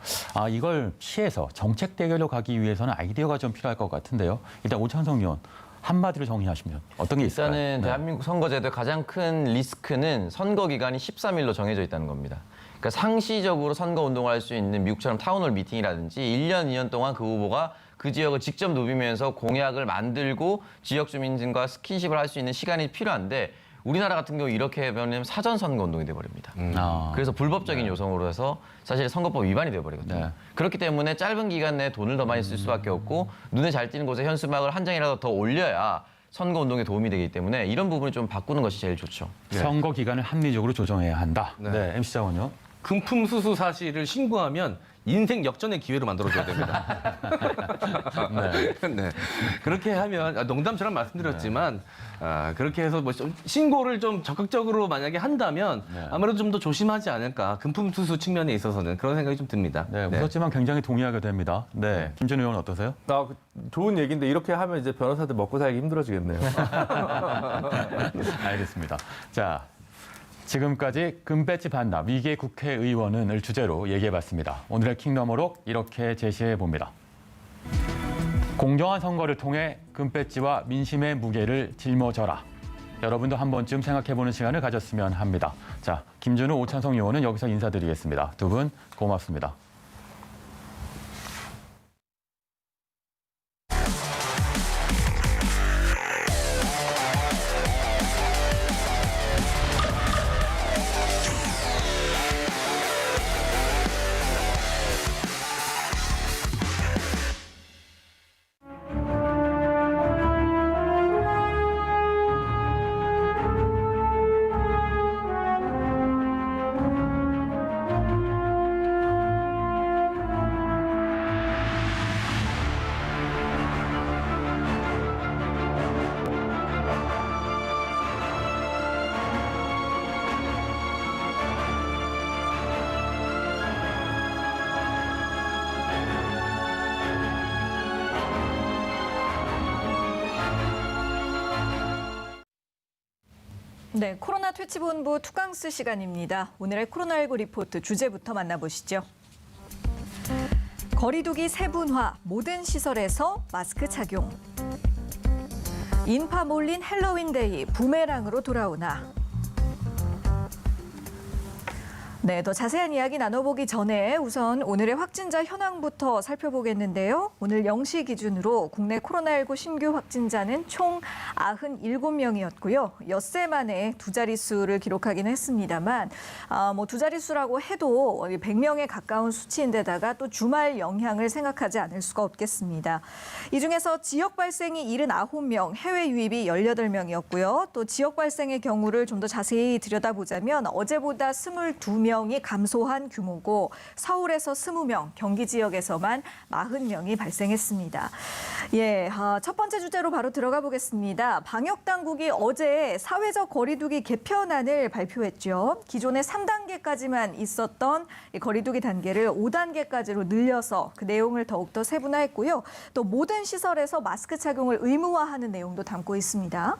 A: 이걸 피해서 정책 대결로 가기 위해서는 아이디어가 좀 필요할 것 같은데요. 일단 오찬석 의원 한마디로 정리하시면 어떤 게 있을까요?
D: 일단은 대한민국 선거제도의 가장 큰 리스크는 선거 기간이 13일로 정해져 있다는 겁니다. 그러니까 상시적으로 선거 운동을 할 수 있는 미국처럼 타운홀 미팅이라든지 1년, 2년 동안 그 후보가 그 지역을 직접 누비면서 공약을 만들고 지역 주민들과 스킨십을 할 수 있는 시간이 필요한데 우리나라 같은 경우 이렇게 하면 사전 선거 운동이 돼버립니다. 그래서 불법적인 요소로 해서 사실 선거법 위반이 돼버리거든요.
A: 네.
D: 그렇기 때문에 짧은 기간 내에 돈을 더 많이 쓸 수밖에 없고 눈에 잘 띄는 곳에 현수막을 한 장이라도 더 올려야 선거 운동에 도움이 되기 때문에 이런 부분을 좀 바꾸는 것이 제일 좋죠.
A: 선거 기간을 합리적으로 조정해야 한다. 네, MC 장원요.
C: 금품 수수 사실을 신고하면 인생 역전의 기회로 만들어줘야 됩니다. 네. 그렇게 하면 농담처럼 말씀드렸지만 그렇게 해서 뭐 신고를 좀 적극적으로 만약에 한다면 아무래도 좀 더 조심하지 않을까 금품 수수 측면에 있어서는 그런 생각이 좀 듭니다.
A: 네, 웃었지만 굉장히 동의하게 됩니다. 네, 김준 의원 어떠세요?
B: 좋은 얘기인데 이렇게 하면 이제 변호사들 먹고 살기 힘들어지겠네요.
A: 알겠습니다. 자, 지금까지 금배지 반납 위기의 국회의원은을 주제로 얘기해봤습니다. 오늘의 킹너머록 이렇게 제시해봅니다. 공정한 선거를 통해 금배지와 민심의 무게를 짊어져라. 여러분도 한 번쯤 생각해보는 시간을 가졌으면 합니다. 자, 김준우, 오찬석 의원은 여기서 인사드리겠습니다. 두 분 고맙습니다.
H: 네, 코로나 퇴치본부 투강스 시간입니다. 오늘의 코로나19 리포트 주제부터 만나보시죠. 거리두기 세분화, 모든 시설에서 마스크 착용. 인파 몰린 헬로윈데이, 부메랑으로 돌아오나. 네, 더 자세한 이야기 나눠보기 전에 우선 오늘의 확진자 현황부터 살펴보겠는데요. 오늘 0시 기준으로 국내 코로나19 신규 확진자는 총 97명이었고요. 엿새 만에 두 자릿수를 기록하긴 했습니다만 두 자릿수라고 해도 100명에 가까운 수치인데다가 또 주말 영향을 생각하지 않을 수가 없겠습니다. 이 중에서 지역 발생이 79명, 해외 유입이 18명이었고요. 또 지역 발생의 경우를 좀 더 자세히 들여다보자면 어제보다 22명 이 감소한 규모고 서울에서 20명, 경기 지역에서만 40명이 발생했습니다. 첫 번째 주제로 바로 들어가 보겠습니다. 방역 당국이 어제 사회적 거리두기 개편안을 발표했죠. 기존의 3단계까지만 있었던 거리두기 단계를 5단계까지로 늘려서 그 내용을 더욱더 세분화했고요. 또 모든 시설에서 마스크 착용을 의무화하는 내용도 담고 있습니다.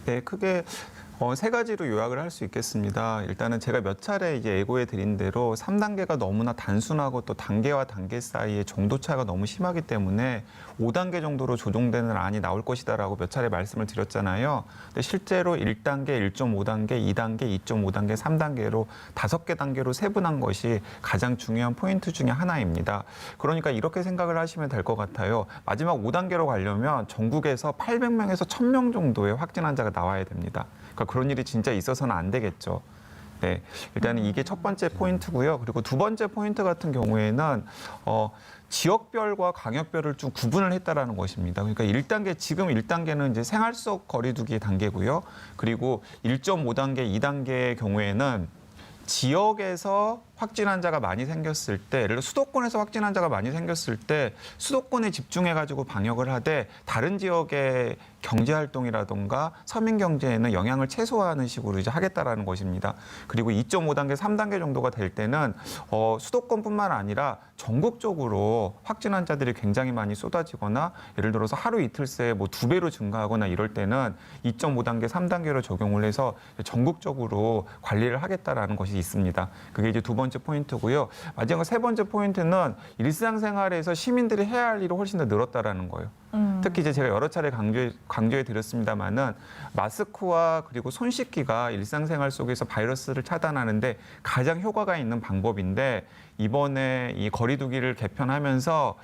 I: 네, 크게 세 가지로 요약을 할 수 있겠습니다. 일단은 제가 몇 차례 이제 예고해 드린 대로 3단계가 너무나 단순하고 또 단계와 단계 사이에 정도 차이가 너무 심하기 때문에 5단계 정도로 조정되는 안이 나올 것이다라고 몇 차례 말씀을 드렸잖아요. 근데 실제로 1단계, 1.5단계, 2단계, 2.5단계, 3단계로 5개 단계로 세분한 것이 가장 중요한 포인트 중에 하나입니다. 그러니까 이렇게 생각을 하시면 될 것 같아요. 마지막 5단계로 가려면 전국에서 800명에서 1000명 정도의 확진 환자가 나와야 됩니다. 그러니까 그런 일이 진짜 있어서는 안 되겠죠. 네, 일단은 이게 첫 번째 포인트고요. 그리고 두 번째 포인트 같은 경우에는 지역별과 광역별을 좀 구분을 했다라는 것입니다. 그러니까 1단계, 지금 1단계는 이제 생활 속 거리두기 단계고요. 그리고 1.5단계, 2단계의 경우에는 지역에서 확진 환자가 많이 생겼을 때, 예를 들어 수도권에서 확진 환자가 많이 생겼을 때 수도권에 집중해가지고 방역을 하되 다른 지역의 경제 활동이라든가 서민 경제에는 영향을 최소화하는 식으로 이제 하겠다라는 것입니다. 그리고 2.5단계, 3단계 정도가 될 때는 수도권뿐만 아니라 전국적으로 확진 환자들이 굉장히 많이 쏟아지거나 예를 들어서 하루 이틀 새에 뭐 2배로 증가하거나 이럴 때는 2.5단계, 3단계로 적용을 해서 전국적으로 관리를 하겠다라는 것이 있습니다. 그게 이제 두 번째 포인트고요. 마지막 세 번째 포인트는 일상생활에서 시민들이 해야 할 일이 훨씬 더 늘었다라는 거예요. 특히 이제 제가 여러 차례 강조해 드렸습니다만은 마스크와 그리고 손 씻기가 일상생활 속에서 바이러스를 차단하는데 가장 효과가 있는 방법인데 이번에 이 거리두기를 개편하면서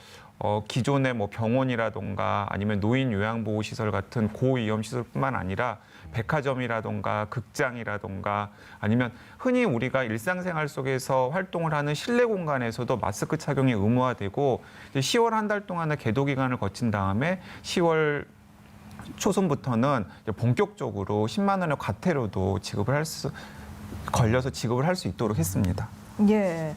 I: 기존의 뭐 병원이라든가 아니면 노인 요양보호시설 같은 고위험 시설뿐만 아니라 백화점이라든가 극장이라든가 아니면 흔히 우리가 일상생활 속에서 활동을 하는 실내 공간에서도 마스크 착용이 의무화되고 이제 10월 한 달 동안의 계도 기간을 거친 다음에 10월 초순부터는 이제 본격적으로 10만 원의 과태료도 걸려서 지급을 할 수 있도록 했습니다.
H: 예.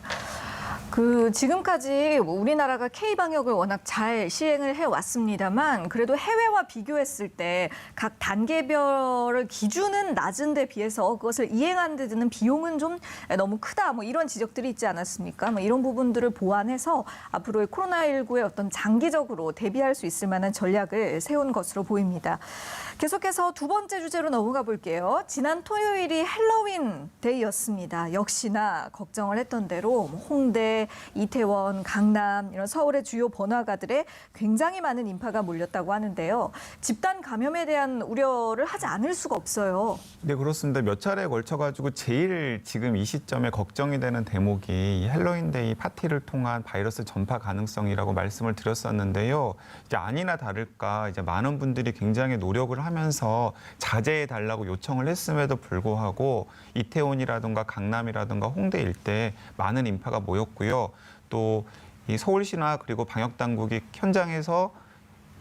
H: 지금까지 우리나라가 K-방역을 워낙 잘 시행을 해왔습니다만 그래도 해외와 비교했을 때 각 단계별 기준은 낮은 데 비해서 그것을 이행하는 데 드는 비용은 좀 너무 크다. 뭐 이런 지적들이 있지 않았습니까? 뭐 이런 부분들을 보완해서 앞으로의 코로나19에 어떤 장기적으로 대비할 수 있을 만한 전략을 세운 것으로 보입니다. 계속해서 두 번째 주제로 넘어가 볼게요. 지난 토요일이 헬로윈 데이였습니다. 역시나 걱정을 했던 대로 홍대, 이태원, 강남 이런 서울의 주요 번화가들에 굉장히 많은 인파가 몰렸다고 하는데요. 집단 감염에 대한 우려를 하지 않을 수가 없어요.
I: 네, 그렇습니다. 몇 차례에 걸쳐가지고 제일 지금 이 시점에 걱정이 되는 대목이 이 헬로윈데이 파티를 통한 바이러스 전파 가능성이라고 말씀을 드렸었는데요. 이제 아니나 다를까 이제 많은 분들이 굉장히 노력을 하면서 자제해 달라고 요청을 했음에도 불구하고 이태원이라든가 강남이라든가 홍대 일대에 많은 인파가 모였고요. 또 이 서울시나 그리고 방역 당국이 현장에서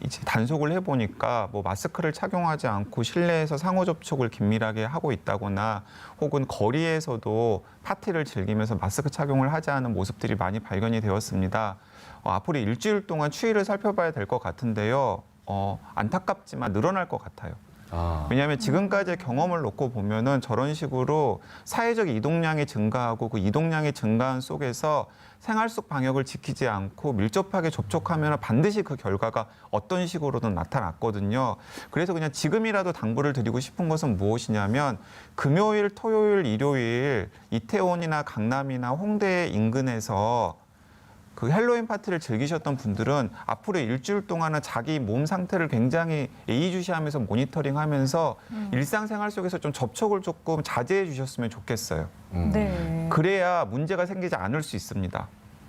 I: 이제 단속을 해보니까 뭐 마스크를 착용하지 않고 실내에서 상호 접촉을 긴밀하게 하고 있다거나 혹은 거리에서도 파티를 즐기면서 마스크 착용을 하지 않은 모습들이 많이 발견이 되었습니다. 앞으로 일주일 동안 추이를 살펴봐야 될 것 같은데요. 안타깝지만 늘어날 것 같아요. 왜냐하면 지금까지의 경험을 놓고 보면은 저런 식으로 사회적 이동량이 증가하고 그 이동량이 증가한 속에서 생활 속 방역을 지키지 않고 밀접하게 접촉하면 반드시 그 결과가 어떤 식으로든 나타났거든요. 그래서 그냥 지금이라도 당부를 드리고 싶은 것은 무엇이냐면 금요일, 토요일, 일요일 이태원이나 강남이나 홍대 인근에서 그 헬로윈 파티를 즐기셨던 분들은 앞으로 일주일 동안은 자기 몸 상태를 굉장히 예의주시하면서 모니터링하면서 일상생활 속에서 좀 접촉을 조금 자제해 주셨으면 좋겠어요.
H: 네.
I: 그래야 문제가 생기지 않을 수 있습니다.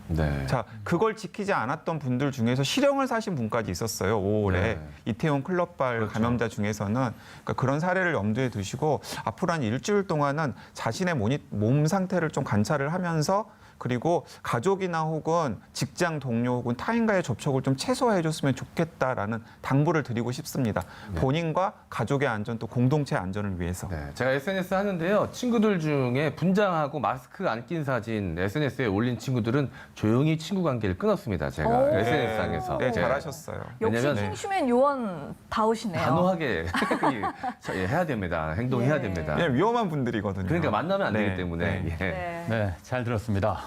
C: 네.
I: 자, 그걸 지키지 않았던 분들 중에서 실형을 사신 분까지 있었어요. 5월에
C: 네.
I: 이태원 클럽발
C: 그렇죠.
I: 감염자 중에서는 그러니까 그런 사례를 염두에 두시고 앞으로 한 일주일 동안은 자신의 몸 상태를 좀 관찰을 하면서 그리고 가족이나 혹은 직장 동료 혹은 타인과의 접촉을 좀 최소화해 줬으면 좋겠다라는 당부를 드리고 싶습니다.
C: 네.
I: 본인과 가족의 안전 또 공동체 안전을 위해서.
C: 네, 제가 SNS 하는데요. 친구들 중에 분장하고 마스크 안 낀 사진 SNS에 올린 친구들은 조용히 친구 관계를 끊었습니다. 제가
H: 오.
C: SNS상에서.
I: 네, 잘하셨어요.
H: 역시
C: 왜냐면
H: 킹슈맨 요원다우시네요.
C: 단호하게 해야 됩니다. 행동해야
H: 예.
C: 됩니다.
I: 그냥 위험한 분들이거든요.
C: 그러니까 만나면 안 되기
I: 네,
C: 때문에.
I: 네.
C: 예.
H: 네.
A: 네, 잘 들었습니다.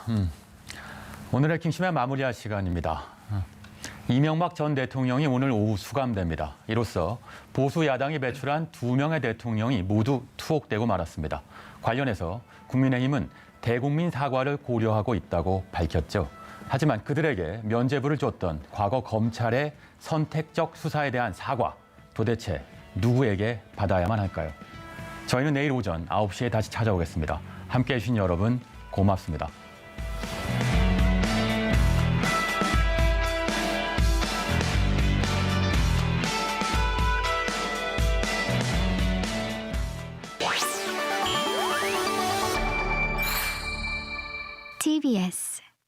A: 오늘의 킹심의 마무리할 시간입니다. 이명박 전 대통령이 오늘 오후 수감됩니다. 이로써 보수 야당이 배출한 2명의 대통령이 모두 투옥되고 말았습니다. 관련해서 국민의힘은 대국민 사과를 고려하고 있다고 밝혔죠. 하지만 그들에게 면죄부를 줬던 과거 검찰의 선택적 수사에 대한 사과, 도대체 누구에게 받아야만 할까요? 저희는 내일 오전 9시에 다시 찾아오겠습니다. 함께해 주신 여러분 고맙습니다.
J: TBS